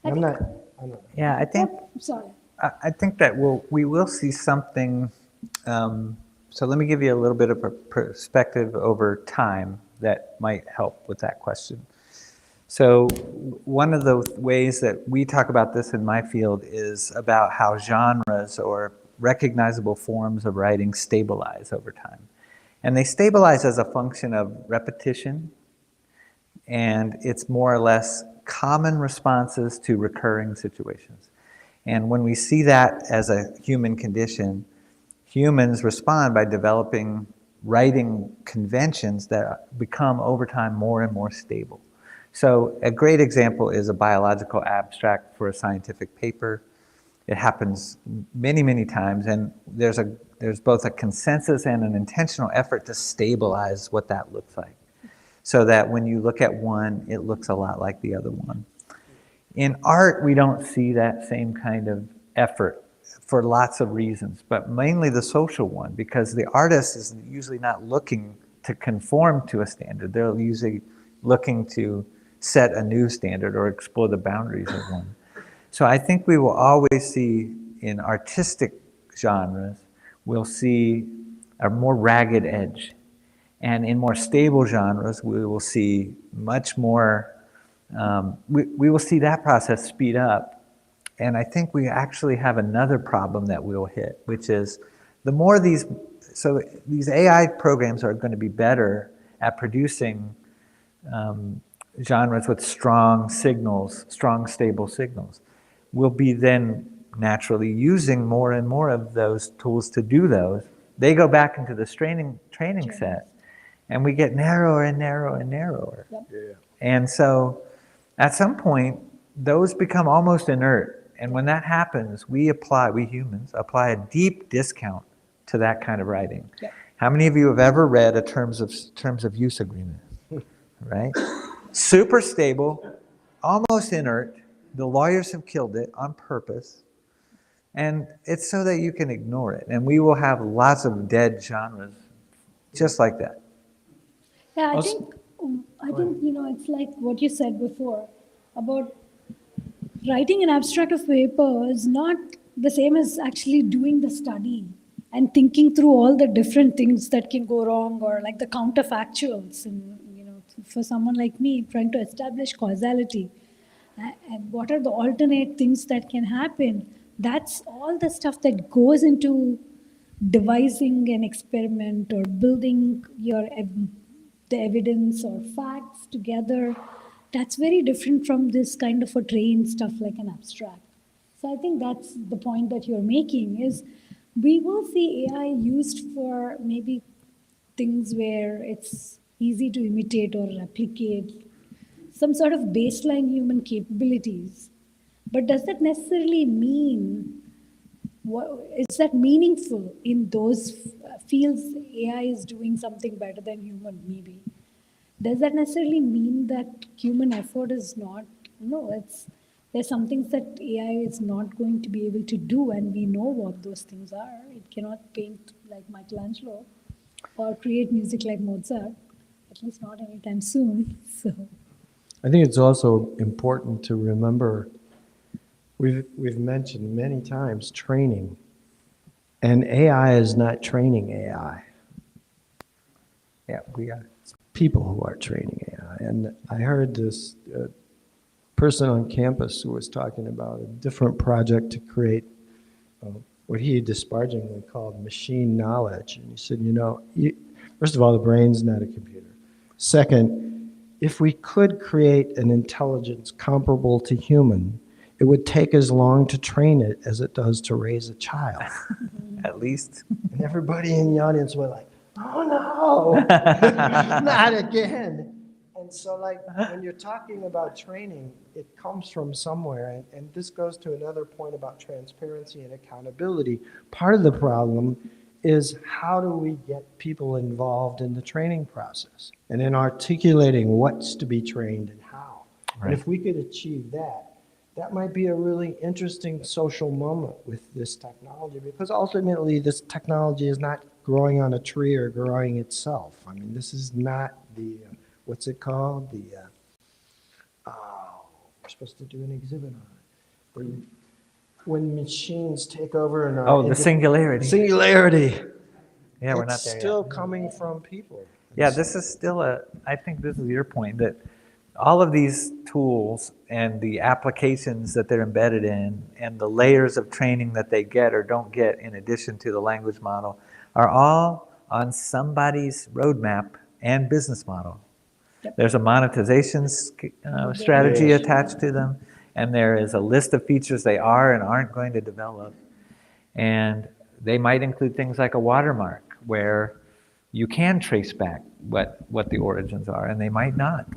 I don't know. Yeah, I think Sorry. I think that we will see something. So let me give you a little bit of a perspective over time that might help with that question. So one of the ways that we talk about this in my field is about how genres or recognizable forms of writing stabilize over time. And they stabilize as a function of repetition, and it's more or less common responses to recurring situations. And when we see that as a human condition, humans respond by developing writing conventions that become over time more and more stable. So a great example is a biological abstract for a scientific paper. It happens many, many times, and there's both a consensus and an intentional effort to stabilize what that looks like, so that when you look at one, it looks a lot like the other one. In art, we don't see that same kind of effort for lots of reasons, but mainly the social one, because the artist is usually not looking to conform to a standard. They're usually looking to set a new standard or explore the boundaries of one. So I think we will always see in artistic genres, we'll see a more ragged edge. And in more stable genres, we will see much more, we will see that process speed up. And I think we actually have another problem that we'll hit, which is the more these AI programs are going to be better at producing genres with strong signals, strong stable signals. We'll be then naturally using more and more of those tools to do those. They go back into the training set, and we get narrower and narrower and narrower. Yep. Yeah. And so at some point, those become almost inert. And when that happens, we humans apply a deep discount to that kind of writing. Yep. How many of you have ever read a terms of use agreement? Right? Super stable, almost inert. The lawyers have killed it on purpose. And it's so that you can ignore it. And we will have lots of dead genres just like that. Yeah, I Also- think it's like what you said before about writing an abstract of paper is not the same as actually doing the study and thinking through all the different things that can go wrong, or like the counterfactuals, and for someone like me trying to establish causality and what are the alternate things that can happen. That's all the stuff that goes into devising an experiment or building the evidence or facts together. That's very different from this kind of a trained stuff like an abstract. So I think that's the point that you're making, is we will see AI used for maybe things where it's easy to imitate or replicate some sort of baseline human capabilities. But does that necessarily mean, is that meaningful in those fields? AI is doing something better than human, maybe. Does that necessarily mean that human effort is not? No, there's some things that AI is not going to be able to do, and we know what those things are. It cannot paint like Michelangelo or create music like Mozart, at least not anytime soon. So I think it's also important to remember, we've mentioned many times training, and AI is not training AI. Yeah, we are. It's people who are training AI. And I heard this person on campus who was talking about a different project to create what he disparagingly called machine knowledge. And he said, first of all, the brain's not a computer. Second, if we could create an intelligence comparable to human, it would take as long to train it as it does to raise a child. At least. And everybody in the audience were like, oh no, not again. And so like when you're talking about training, it comes from somewhere. And this goes to another point about transparency and accountability. Part of the problem is how do we get people involved in the training process and in articulating what's to be trained and how. Right. And if we could achieve that, that might be a really interesting social moment with this technology, because ultimately this technology is not growing on a tree or growing itself. I mean, this is not the, what's it called? We're supposed to do an exhibit on it. When machines take over and Oh, the singularity. Singularity. Yeah, we're not It's there still yet. coming from people. Yeah, this is still I think this is your point, that all of these tools and the applications that they're embedded in and the layers of training that they get or don't get in addition to the language model are all on somebody's roadmap and business model. Yep. There's a monetization strategy Yes. attached to them, and there is a list of features they are and aren't going to develop. And they might include things like a watermark, where you can trace back what the origins are, and they might not.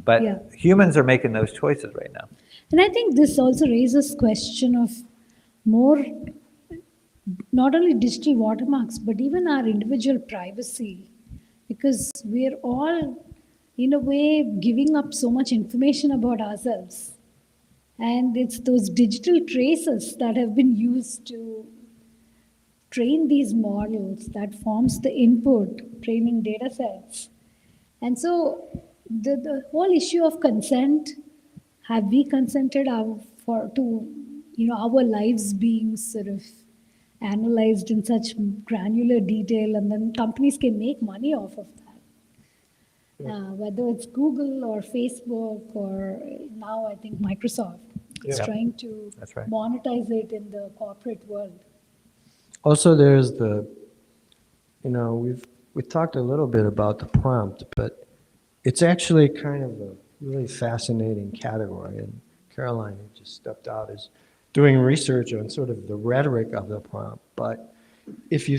But Yeah. humans are making those choices right now. And I think this also raises question of more, not only digital watermarks, but even our individual privacy, because we're all, in a way, giving up so much information about ourselves. And it's those digital traces that have been used to train these models that forms the input, training data sets. And so the whole issue of consent, have we consented our lives being sort of analyzed in such granular detail, and then companies can make money off of that. Whether it's Google or Facebook or now I think Microsoft is Yeah. trying to That's right. monetize it in the corporate world. Also, there's we talked a little bit about the prompt, but it's actually kind of a really fascinating category. And Caroline, who just stepped out, is doing research on sort of the rhetoric of the prompt. But if you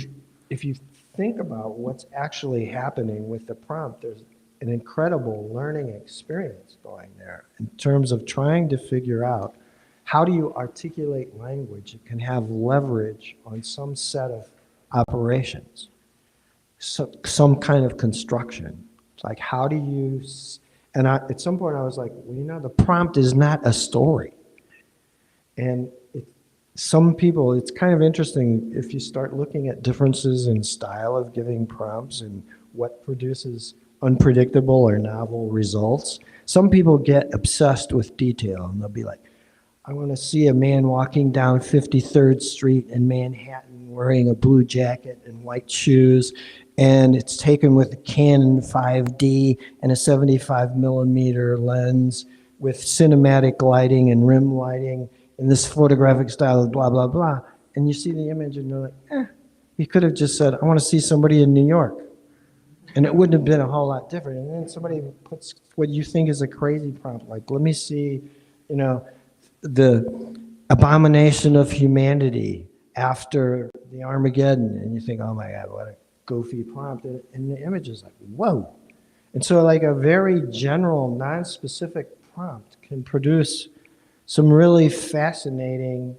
think about what's actually happening with the prompt, there's an incredible learning experience going there in terms of trying to figure out how do you articulate language that can have leverage on some set of operations, so, some kind of construction. It's like, how do you, and at some point I was like, well, the prompt is not a story. And some people, it's kind of interesting if you start looking at differences in style of giving prompts and what produces unpredictable or novel results. Some people get obsessed with detail, and they'll be like, I want to see a man walking down 53rd Street in Manhattan wearing a blue jacket and white shoes, and it's taken with a Canon 5D and a 75 millimeter lens with cinematic lighting and rim lighting in this photographic style of blah, blah, blah. And you see the image and you're like, he could have just said, I want to see somebody in New York. And it wouldn't have been a whole lot different. And then somebody puts what you think is a crazy prompt, like, let me see, the abomination of humanity after the Armageddon. And you think, oh my God, what a goofy prompt. And the image is like, whoa. And so like a very general, non-specific prompt can produce some really fascinating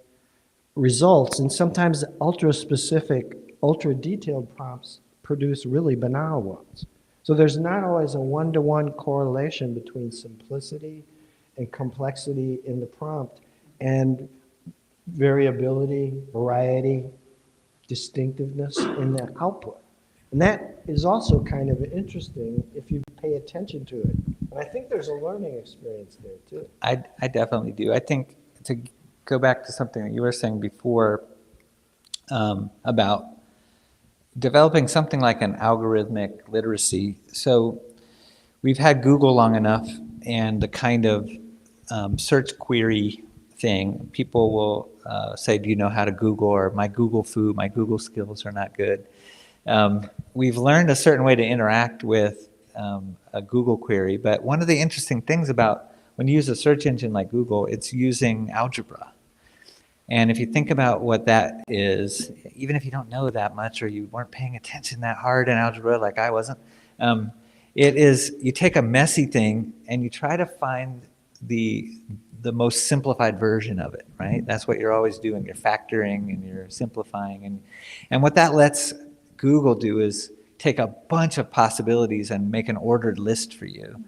results. And sometimes ultra-specific, ultra-detailed prompts produce really banal ones. So there's not always a one-to-one correlation between simplicity and complexity in the prompt and variability, variety, distinctiveness in the output. And that is also kind of interesting if you pay attention to it. And I think there's a learning experience there too. I definitely do. I think, to go back to something that you were saying before about developing something like an algorithmic literacy. So we've had Google long enough, and the kind of search query thing, people will say, do you know how to Google, or my Google skills are not good. We've learned a certain way to interact with a Google query, but one of the interesting things about when you use a search engine like Google, it's using algebra. And if you think about what that is, even if you don't know that much or you weren't paying attention that hard in algebra like I wasn't, it is, you take a messy thing and you try to find the most simplified version of it, right? That's what you're always doing. You're factoring and you're simplifying. And what that lets Google do is take a bunch of possibilities and make an ordered list for you.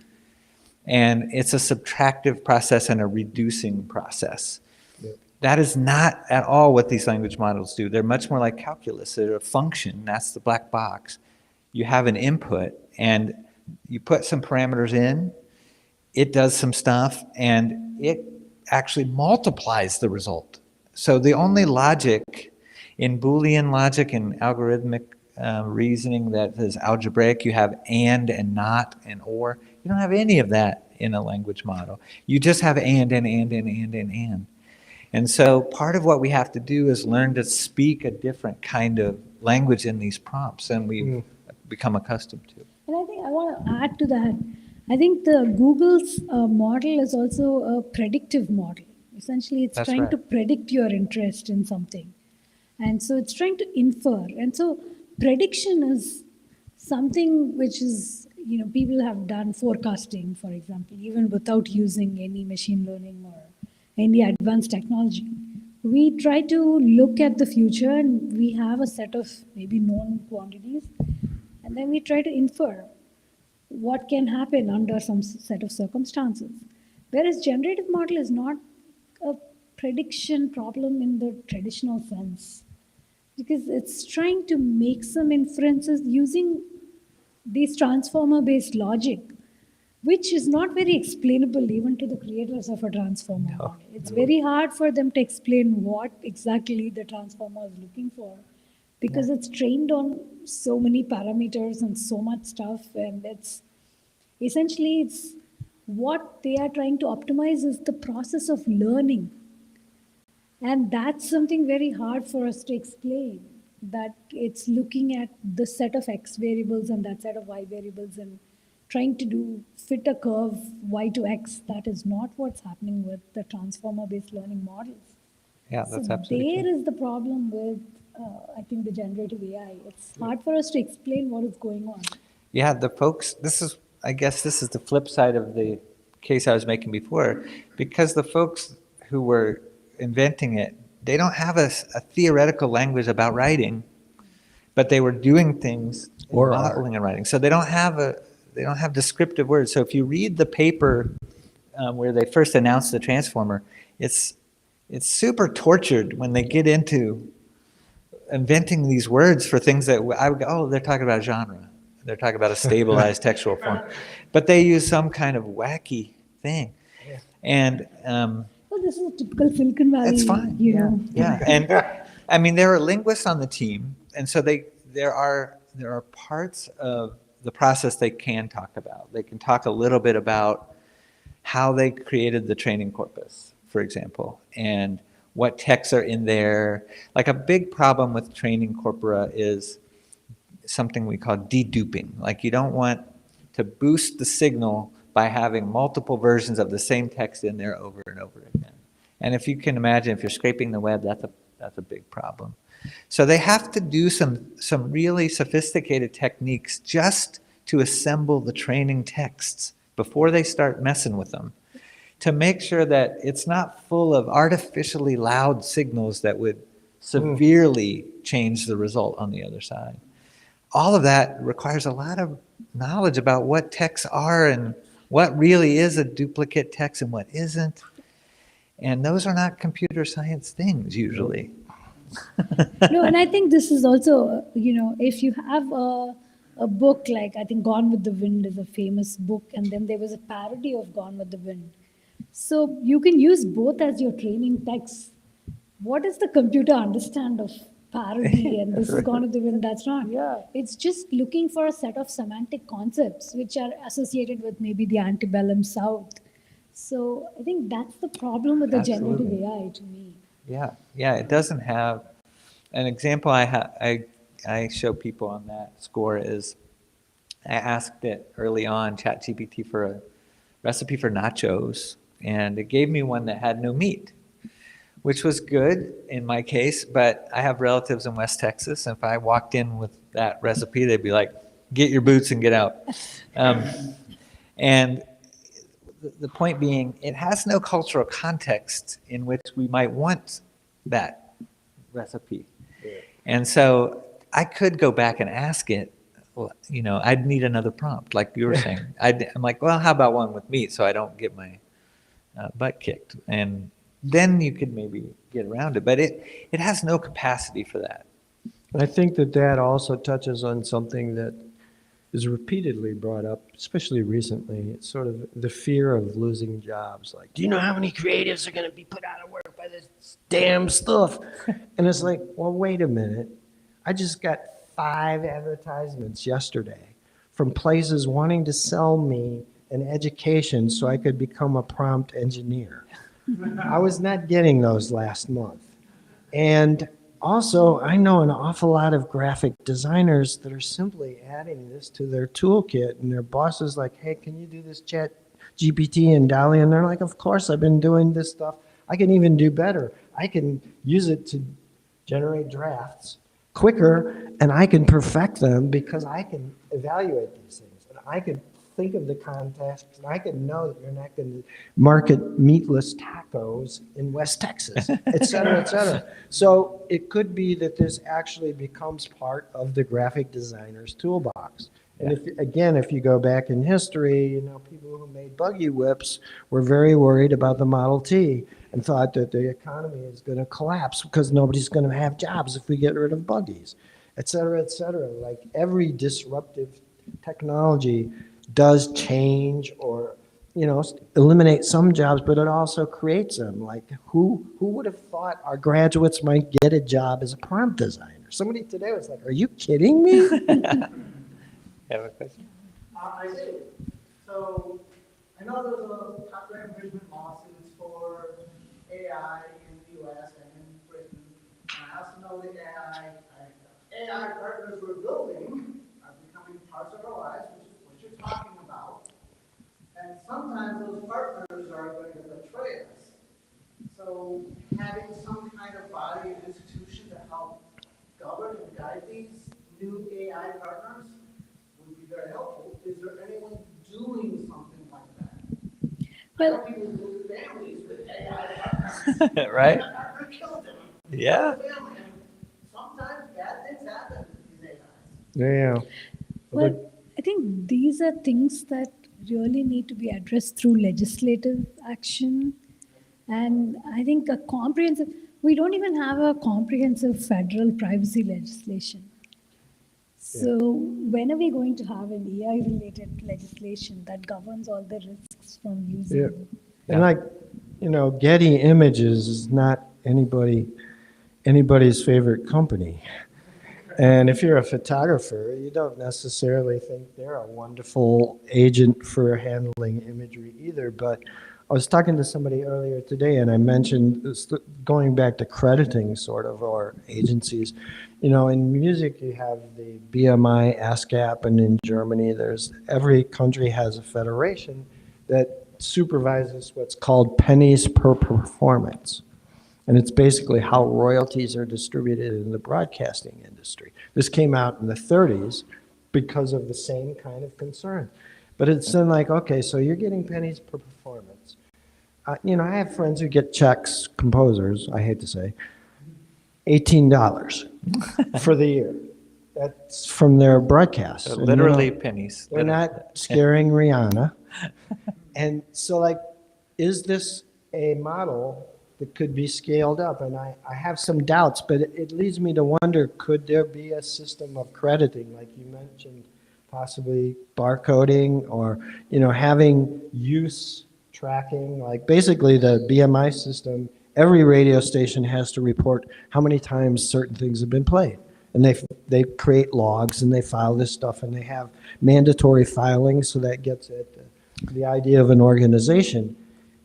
And it's a subtractive process and a reducing process. Yep. That is not at all what these language models do. They're much more like calculus. They're a function. That's the black box. You have an input, and you put some parameters in, it does some stuff, and it actually multiplies the result. So the only logic in Boolean logic and algorithmic reasoning that is algebraic, you have and not and or. You don't have any of that in a language model. You just have and. And so part of what we have to do is learn to speak a different kind of language in these prompts than we've become accustomed to. And I think I want to add to that. I think the Google's model is also a predictive model. Essentially, it's That's trying right. to predict your interest in something. And so it's trying to infer. And so prediction is something which is, people have done forecasting, for example, even without using any machine learning or any advanced technology. We try to look at the future and we have a set of maybe known quantities, and then we try to infer what can happen under some set of circumstances. Whereas generative model is not a prediction problem in the traditional sense, because it's trying to make some inferences using these transformer-based logic, which is not very explainable even to the creators of a transformer model. It's very hard for them to explain what exactly the transformer is looking for, because it's trained on so many parameters and so much stuff, and it's what they are trying to optimize is the process of learning. And that's something very hard for us to explain, that it's looking at the set of x variables and that set of y variables and trying to fit a curve y to x. That is not what's happening with the transformer-based learning models. Yeah, that's So absolutely there true. is the problem with, I think, the generative AI. It's hard for us to explain what is going on. Yeah, the folks, I guess this is the flip side of the case I was making before, because the folks who were inventing it, they don't have a theoretical language about writing, but they were doing things in Or modeling and writing. So they don't have descriptive words. So if you read the paper where they first announced the transformer, it's super tortured when they get into inventing these words for things that I would go, oh, they're talking about genre. They're talking about a stabilized textual form. But they use some kind of wacky thing. And Well, this is a typical Silicon Valley, it's fine. Yeah. And I mean, there are linguists on the team. And so there are parts of the process they can talk about. They can talk a little bit about how they created the training corpus, for example, and what texts are in there. Like a big problem with training corpora is something we call deduping. Like you don't want to boost the signal by having multiple versions of the same text in there over and over again. And if you can imagine, if you're scraping the web, that's a big problem. So they have to do some really sophisticated techniques just to assemble the training texts before they start messing with them, to make sure that it's not full of artificially loud signals that would severely change the result on the other side. All of that requires a lot of knowledge about what texts are and what really is a duplicate text and what isn't. And those are not computer science things usually. No, and I think this is also, if you have a book like, I think Gone with the Wind is a famous book, and then there was a parody of Gone with the Wind. So you can use both as your training text. What does the computer understand of parody and this is Gone with the Wind? That's not. Yeah. It's just looking for a set of semantic concepts which are associated with maybe the antebellum South. So I think that's the problem with the generative AI to me. Yeah, it doesn't have an example. I show people on that score is I asked it early on, ChatGPT, for a recipe for nachos, and it gave me one that had no meat, which was good in my case, but I have relatives in West Texas, and if I walked in with that recipe, they'd be like, get your boots and get out. And the point being, it has no cultural context in which we might want that recipe. And so I could go back and ask it, well, I'd need another prompt, like you were saying. I'm like, well, how about one with meat so I don't get my butt kicked? And then you could maybe get around it. But it has no capacity for that. And I think that also touches on something that is repeatedly brought up, especially recently. It's sort of the fear of losing jobs. Like, do you know how many creatives are going to be put out of work by this damn stuff? And it's like, well, wait a minute. I just got 5 advertisements yesterday from places wanting to sell me an education so I could become a prompt engineer. I was not getting those last month. And also, I know an awful lot of graphic designers that are simply adding this to their toolkit, and their boss is like, hey, can you do this chat GPT and DALL-E? And they're like, of course, I've been doing this stuff. I can even do better. I can use it to generate drafts quicker, and I can perfect them because I can evaluate these things. And I can think of the context, and I can know that you're not going to market meatless tacos in West Texas, et cetera, et cetera. So it could be that this actually becomes part of the graphic designer's toolbox. And if you go back in history, people who made buggy whips were very worried about the Model T and thought that the economy is going to collapse because nobody's going to have jobs if we get rid of buggies, et cetera, et cetera. Like every disruptive technology does change or, eliminate some jobs, but it also creates them. Like who would have thought our graduates might get a job as a prompt designer? Somebody today was like, are you kidding me? You have a question? I do. So I know there's a copyright infringement lawsuits for AI in the U.S. and in Britain. And I also know the AI partners we're building are becoming parts of our lives, which is what you're talking about. And sometimes those partners are going to betray us. So having some kind of body and institution to help govern and guide these new AI partners would be very helpful. Is there anyone doing something like that? Well, People move families with AI partners. Right? Partner killed them. Yeah. Sometimes bad things happen with these AIs. Yeah. well, I think these are things that really need to be addressed through legislative action. And I think we don't even have a comprehensive federal privacy legislation. So when are we going to have an AI-related legislation that governs all the risks from using? Yeah. And Getty Images is not anybody's favorite company. And if you're a photographer, you don't necessarily think they're a wonderful agent for handling imagery either. But I was talking to somebody earlier today, and I mentioned this, going back to crediting sort of, or agencies. In music, you have the BMI, ASCAP, and in Germany, every country has a federation that supervises what's called pennies per performance. And it's basically how royalties are distributed in the broadcasting industry. This came out in the 30s because of the same kind of concern. But it's then like, okay, so you're getting pennies per performance. I have friends who get checks, composers, I hate to say, $18 for the year. That's from their broadcasts. So literally pennies. They're not scaring Rihanna. And so, is this a model that could be scaled up? And I have some doubts, but it leads me to wonder, could there be a system of crediting, like you mentioned, possibly barcoding or, having use tracking, like basically the BMI system, every radio station has to report how many times certain things have been played. And they create logs and they file this stuff and they have mandatory filings, so that gets at the idea of an organization.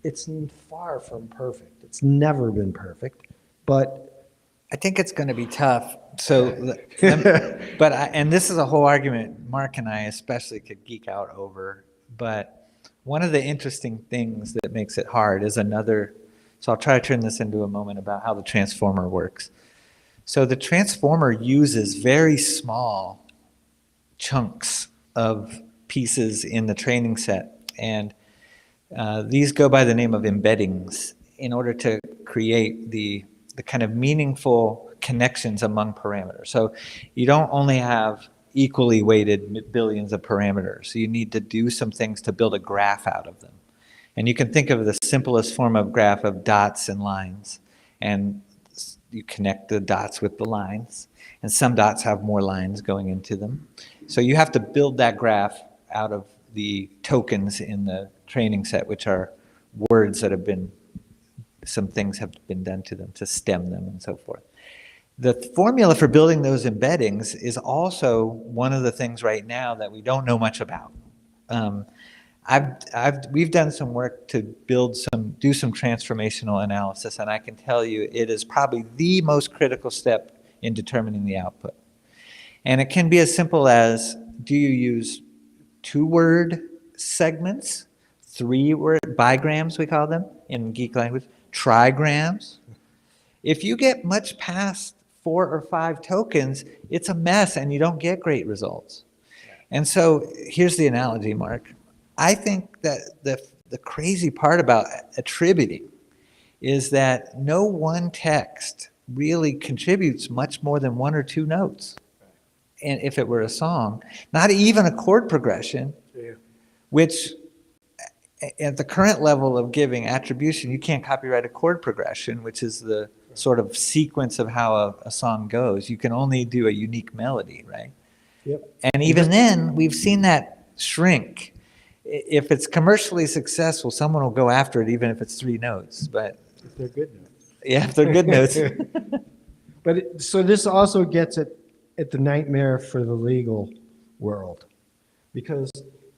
It's far from perfect. It's never been perfect, but I think it's going to be tough. So, and this is a whole argument Mark and I especially could geek out over, but one of the interesting things that makes it hard is another, so I'll try to turn this into a moment about how the transformer works. So the transformer uses very small chunks of pieces in the training set, and these go by the name of embeddings in order to create the kind of meaningful connections among parameters. So you don't only have equally weighted billions of parameters. You need to do some things to build a graph out of them. And you can think of the simplest form of graph of dots and lines. And you connect the dots with the lines. And some dots have more lines going into them. So you have to build that graph out of the tokens in the training set, which are words that have been, some things have been done to them to stem them and so forth. The formula for building those embeddings is also one of the things right now that we don't know much about. We've done some work to do some transformational analysis, and I can tell you it is probably the most critical step in determining the output. And it can be as simple as, do you use 2-word segments, 3-word bigrams, we call them in geek language, trigrams? If you get much past 4 or 5 tokens, it's a mess and you don't get great results. And so here's the analogy, Mark. I think that the crazy part about attributing is that no one text really contributes much more than 1 or 2 notes. And if it were a song, not even a chord progression, which at the current level of giving attribution, you can't copyright a chord progression, which is the sort of sequence of how a song goes. You can only do a unique melody, right? Yep. And even then, we've seen that shrink. If it's commercially successful, someone will go after it, even if it's 3 notes. But If they're good notes. yeah, if they're good notes. But so this also gets at the nightmare for the legal world, because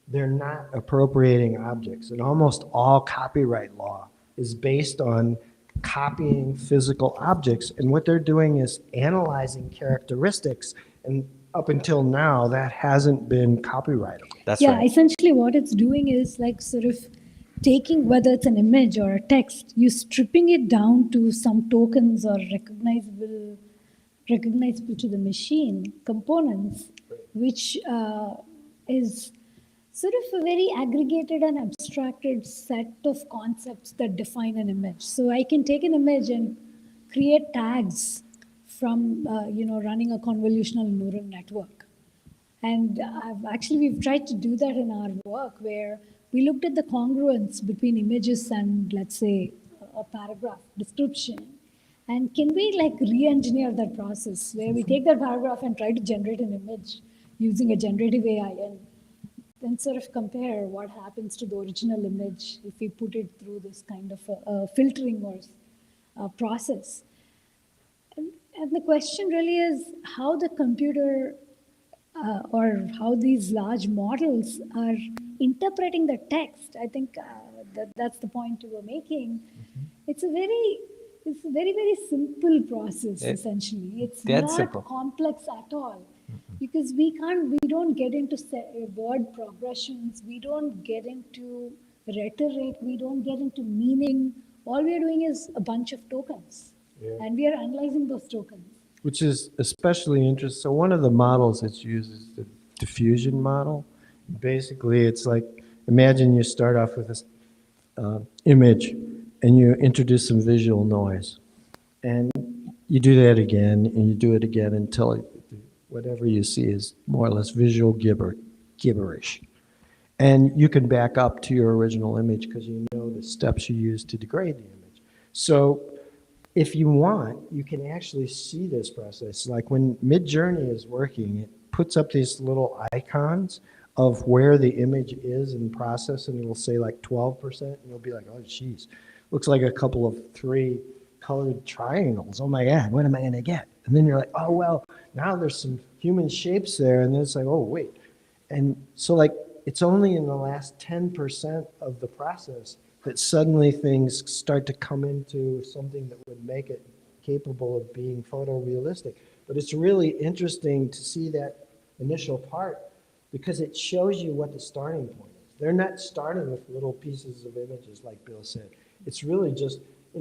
they're not appropriating objects, and almost all copyright law is based on copying physical objects, and what they're doing is analyzing characteristics, and up until now that hasn't been copyrightable. That's Yeah, right. essentially what it's doing is like sort of taking, whether it's an image or a text, you stripping it down to some tokens or recognizable to the machine components, which is sort of a very aggregated and abstracted set of concepts that define an image. So I can take an image and create tags from running a convolutional neural network. And we've tried to do that in our work, where we looked at the congruence between images and, let's say, a paragraph description. And can we re-engineer that process, where we take that paragraph and try to generate an image using a generative AI, and then sort of compare what happens to the original image if we put it through this kind of a filtering or process. And the question really is how the computer or how these large models are interpreting the text. I think that's the point you were making. It's a very, very simple process, essentially. It's Dead not simple. complex at all. Because we don't get into word progressions, we don't get into rhetoric, we don't get into meaning. All we are doing is a bunch of tokens. Yeah. And we are analyzing those tokens. Which is especially interesting. So one of the models that's used is the diffusion model. Basically, it's like, imagine you start off with this image and you introduce some visual noise. And you do that again, and you do it again until whatever you see is more or less visual gibberish. And you can back up to your original image because you know the steps you use to degrade the image. So if you want, you can actually see this process. Like when Midjourney is working, it puts up these little icons of where the image is in process, and it'll say like 12%, and you'll be like, oh, geez, looks like a couple of 3 colored triangles. Oh my God, what am I gonna get? And then you're like, oh, well, now there's some human shapes there, and then it's like, oh, wait. And so like, it's only in the last 10% of the process that suddenly things start to come into something that would make it capable of being photorealistic. But it's really interesting to see that initial part because it shows you what the starting point is. They're not starting with little pieces of images like Bill said. It's really just,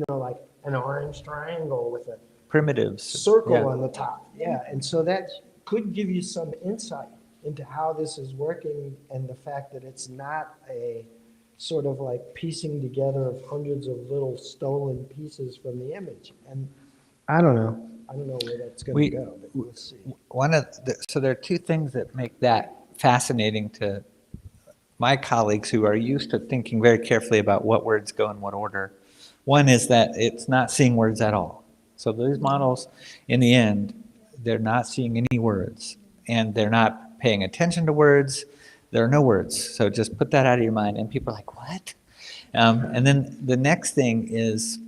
like an orange triangle with a Primitives. circle Yeah. on the top. Yeah, and so that could give you some insight into how this is working and the fact that it's not a sort of like piecing together of hundreds of little stolen pieces from the image. And I don't know where that's going We- to go, but we'll see. So there are two things that make that fascinating to my colleagues who are used to thinking very carefully about what words go in what order. One is that it's not seeing words at all. So these models, in the end, they're not seeing any words, and they're not paying attention to words. There are no words. So just put that out of your mind. And people are like, what? And then the next thing is,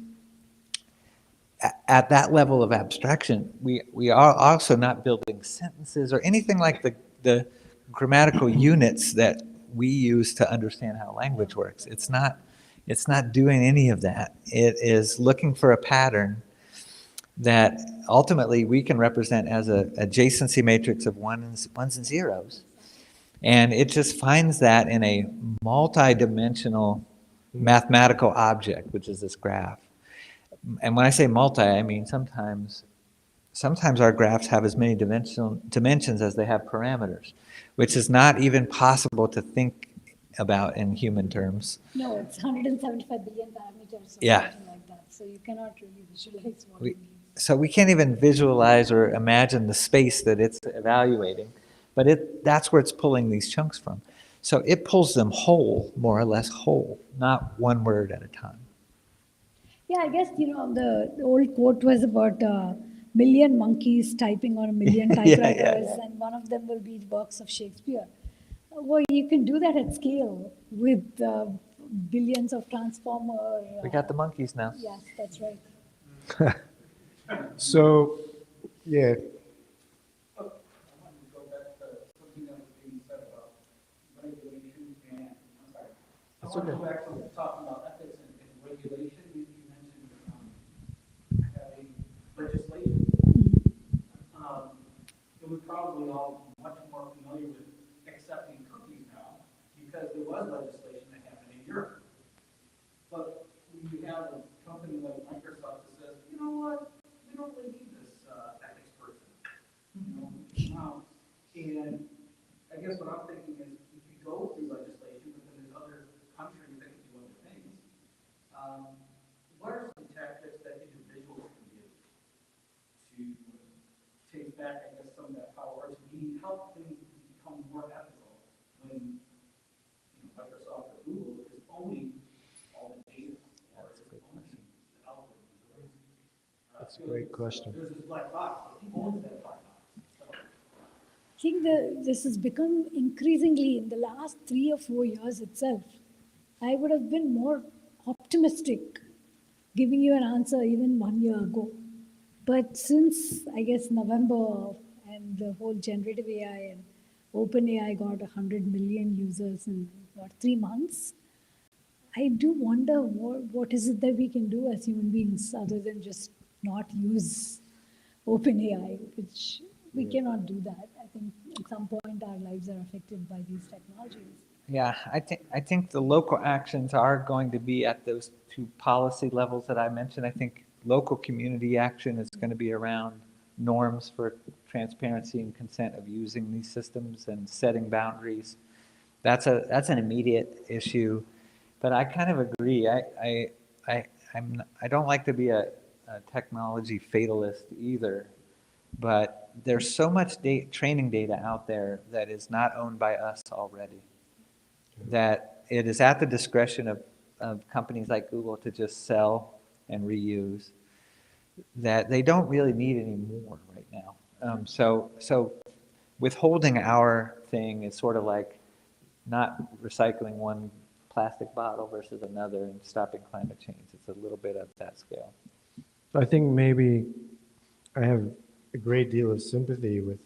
at that level of abstraction, we are also not building sentences or anything like the grammatical units that we use to understand how language works. It's not doing any of that. It is looking for a pattern that ultimately we can represent as a adjacency matrix of ones and zeros. And it just finds that in a multi-dimensional mathematical object, which is this graph. And when I say multi, I mean sometimes our graphs have as many dimensions as they have parameters, which is not even possible to think about in human terms. No, it's 175 billion parameters or Yeah. something like that. So you cannot really visualize what We- it means. So we can't even visualize or imagine the space that it's evaluating, but that's where it's pulling these chunks from. So it pulls them whole, more or less whole, not one word at a time. Yeah, I guess, the old quote was about a million monkeys typing on a million Yeah, typewriters, yeah. and one of them will be works of Shakespeare. Well, you can do that at scale with billions of transformer. We got the monkeys now. Yes, that's right. So, yeah, I wanted to go back to something that was being said about regulation and, I'm sorry. I That's want to okay. go back to talking about ethics and regulation. You mentioned having legislation. And we're probably all much more familiar with accepting cookies now because there was legislation that happened in Europe. But when you have a company like Microsoft that says, you know what, we don't really need this ethics person. And I guess what I'm thinking is if you go through legislation, but then there's other countries that can do other things, what are some tactics that individuals can do to take back, I guess, some of that power, or to help things become more ethical when Microsoft or Google is owning all the data or is owning the algorithms? That's a great question. There's this black box, but who owns that black box? I think this has become increasingly in the last 3 or 4 years itself. I would have been more optimistic giving you an answer even 1 year ago. But since, I guess, November and the whole generative AI and OpenAI got 100 million users in, 3 months, I do wonder what is it that we can do as human beings other than just not use OpenAI, which we cannot do that. I think at some point our lives are affected by these technologies. Yeah, I think the local actions are going to be at those two policy levels that I mentioned. I think local community action is going to be around norms for transparency and consent of using these systems and setting boundaries. That's an immediate issue, but I kind of agree. I don't like to be a technology fatalist either, but there's so much training data out there that is not owned by us already, that it is at the discretion of companies like Google to just sell and reuse, that they don't really need any more right now. So withholding our thing is sort of like not recycling one plastic bottle versus another and stopping climate change. It's a little bit of that scale. I think maybe I have a great deal of sympathy with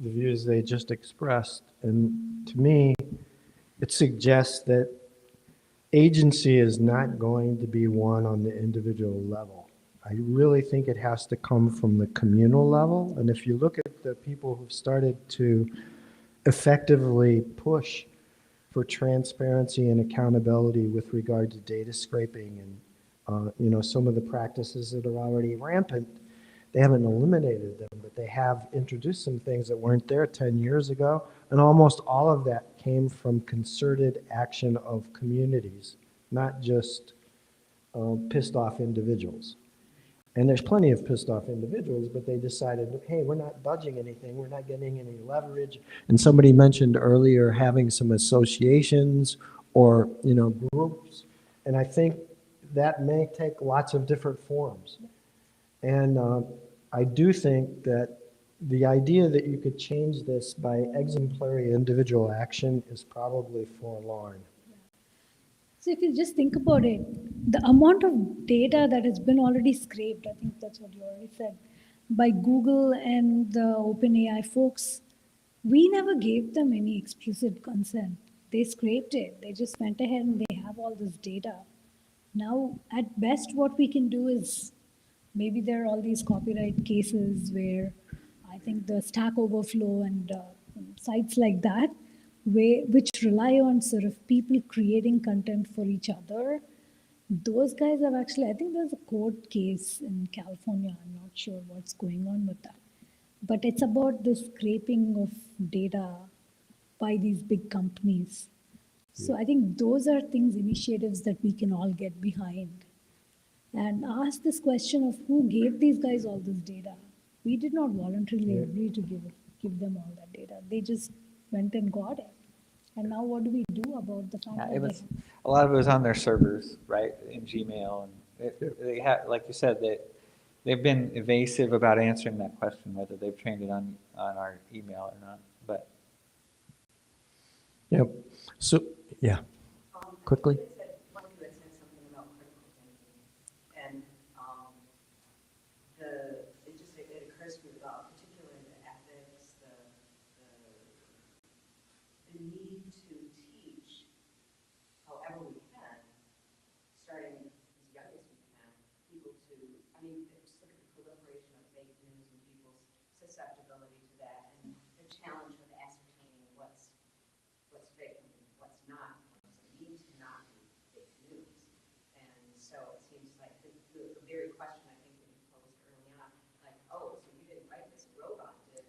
the views they just expressed. And to me, it suggests that agency is not going to be won on the individual level. I really think it has to come from the communal level. And if you look at the people who've started to effectively push for transparency and accountability with regard to data scraping and, some of the practices that are already rampant. They haven't eliminated them, but they have introduced some things that weren't there 10 years ago. And almost all of that came from concerted action of communities, not just pissed off individuals. And there's plenty of pissed off individuals, but they decided, hey, we're not budging anything, we're not getting any leverage. And somebody mentioned earlier having some associations or, groups. And I think that may take lots of different forms. And I do think that the idea that you could change this by exemplary individual action is probably forlorn. So if you just think about it, the amount of data that has been already scraped, I think that's what you already said, by Google and the OpenAI folks, we never gave them any explicit consent. They scraped it. They just went ahead and they have all this data. Now, at best, what we can do is maybe there are all these copyright cases where I think the Stack Overflow and sites like that, which rely on sort of people creating content for each other. Those guys have actually, I think there's a court case in California. I'm not sure what's going on with that. But it's about the scraping of data by these big companies. So I think those are things, initiatives that we can all get behind. And ask this question of who gave these guys all this data. We did not voluntarily agree to give them all that data. They just went and got it. And now what do we do about the fact that It was a lot of it was on their servers, right, in Gmail, and they have, like you said, they've been evasive about answering that question, whether they've trained it on our email or not. But Yep. So quickly. One of you had said something about critical thinking, and it occurs to me about particularly the ethics, the need to teach, however we can, starting as young as we can, people to, just look at the proliferation of fake news and people's susceptibility to that, and the challenge with ascertaining what's fake and what's not. What does it mean to not be fake news? And so it seems like the very question I think that you posed early on, like, oh, so you didn't write this, a robot did.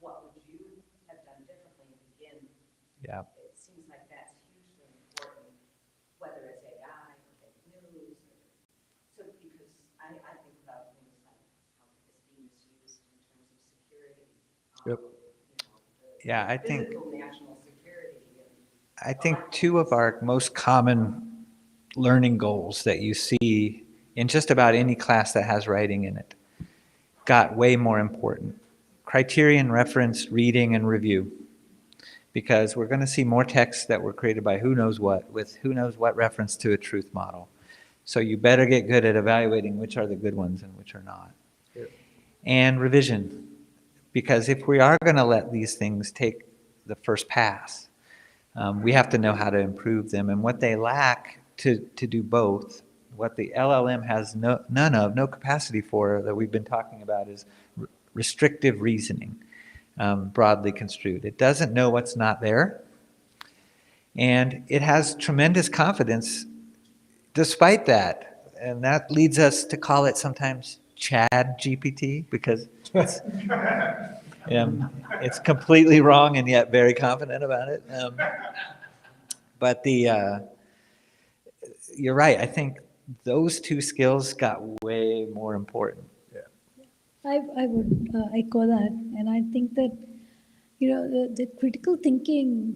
What would you have done differently to begin? yeah, It seems like that's hugely important, whether it's AI or fake news. So because I think about things like how it's being misused in terms of security. Yep. yeah. I think Physical national security. two of our most common learning goals that you see in just about any class that has writing in it got way more important. Criterion, reference, reading, and review. Because we're going to see more texts that were created by who knows what, with who knows what reference to a truth model. So you better get good at evaluating which are the good ones and which are not. Yeah. And revision. Because if we are going to let these things take the first pass, we have to know how to improve them. And what they lack to do both, what the LLM has no capacity for that we've been talking about is restrictive reasoning, broadly construed. It doesn't know what's not there. And it has tremendous confidence despite that. And that leads us to call it sometimes Chad GPT because it's completely wrong and yet very confident about it. But you're right. I think those two skills got way more important. I would echo that. And I think that, the critical thinking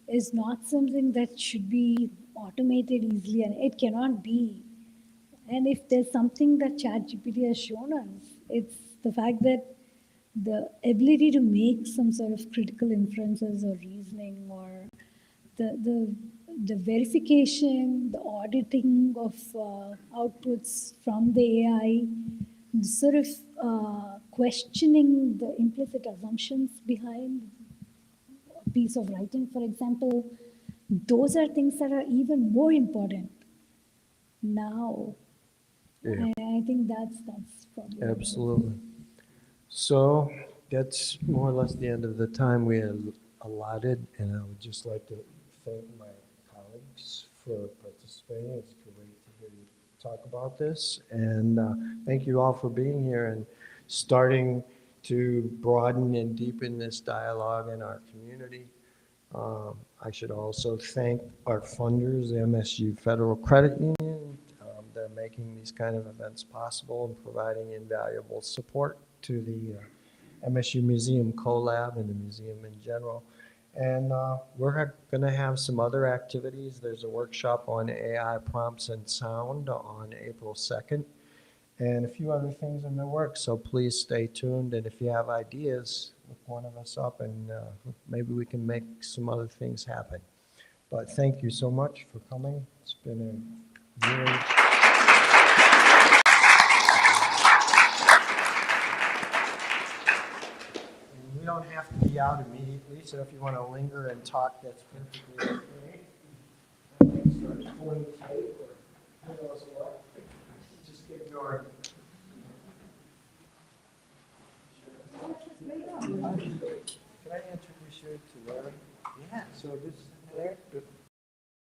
is not something that should be automated easily, and it cannot be. And if there's something that ChatGPT has shown us, it's the fact that the ability to make some sort of critical inferences or reasoning or the verification, the auditing of outputs from the AI, sort of questioning the implicit assumptions behind a piece of writing, for example, those are things that are even more important now. Yeah. And I think that's probably Absolutely. So that's more or less the end of the time we had allotted, and I would just like to thank my colleagues for participating. It's great to hear you talk about this. And thank you all for being here and starting to broaden and deepen this dialogue in our community. I should also thank our funders, the MSU Federal Credit Union. They're making these kind of events possible and providing invaluable support to the MSU Museum CoLab and the museum in general. And we're going to have some other activities. There's a workshop on AI prompts and sound on April 2nd, and a few other things in the works. So please stay tuned. And if you have ideas, look one of us up, and maybe we can make some other things happen. But thank you so much for coming. It's been a really... We don't have to be out immediately, so if you want to linger and talk, that's perfectly okay. Start pulling tape or who knows what. Just ignore it. Can I introduce you to Larry? Yeah. So this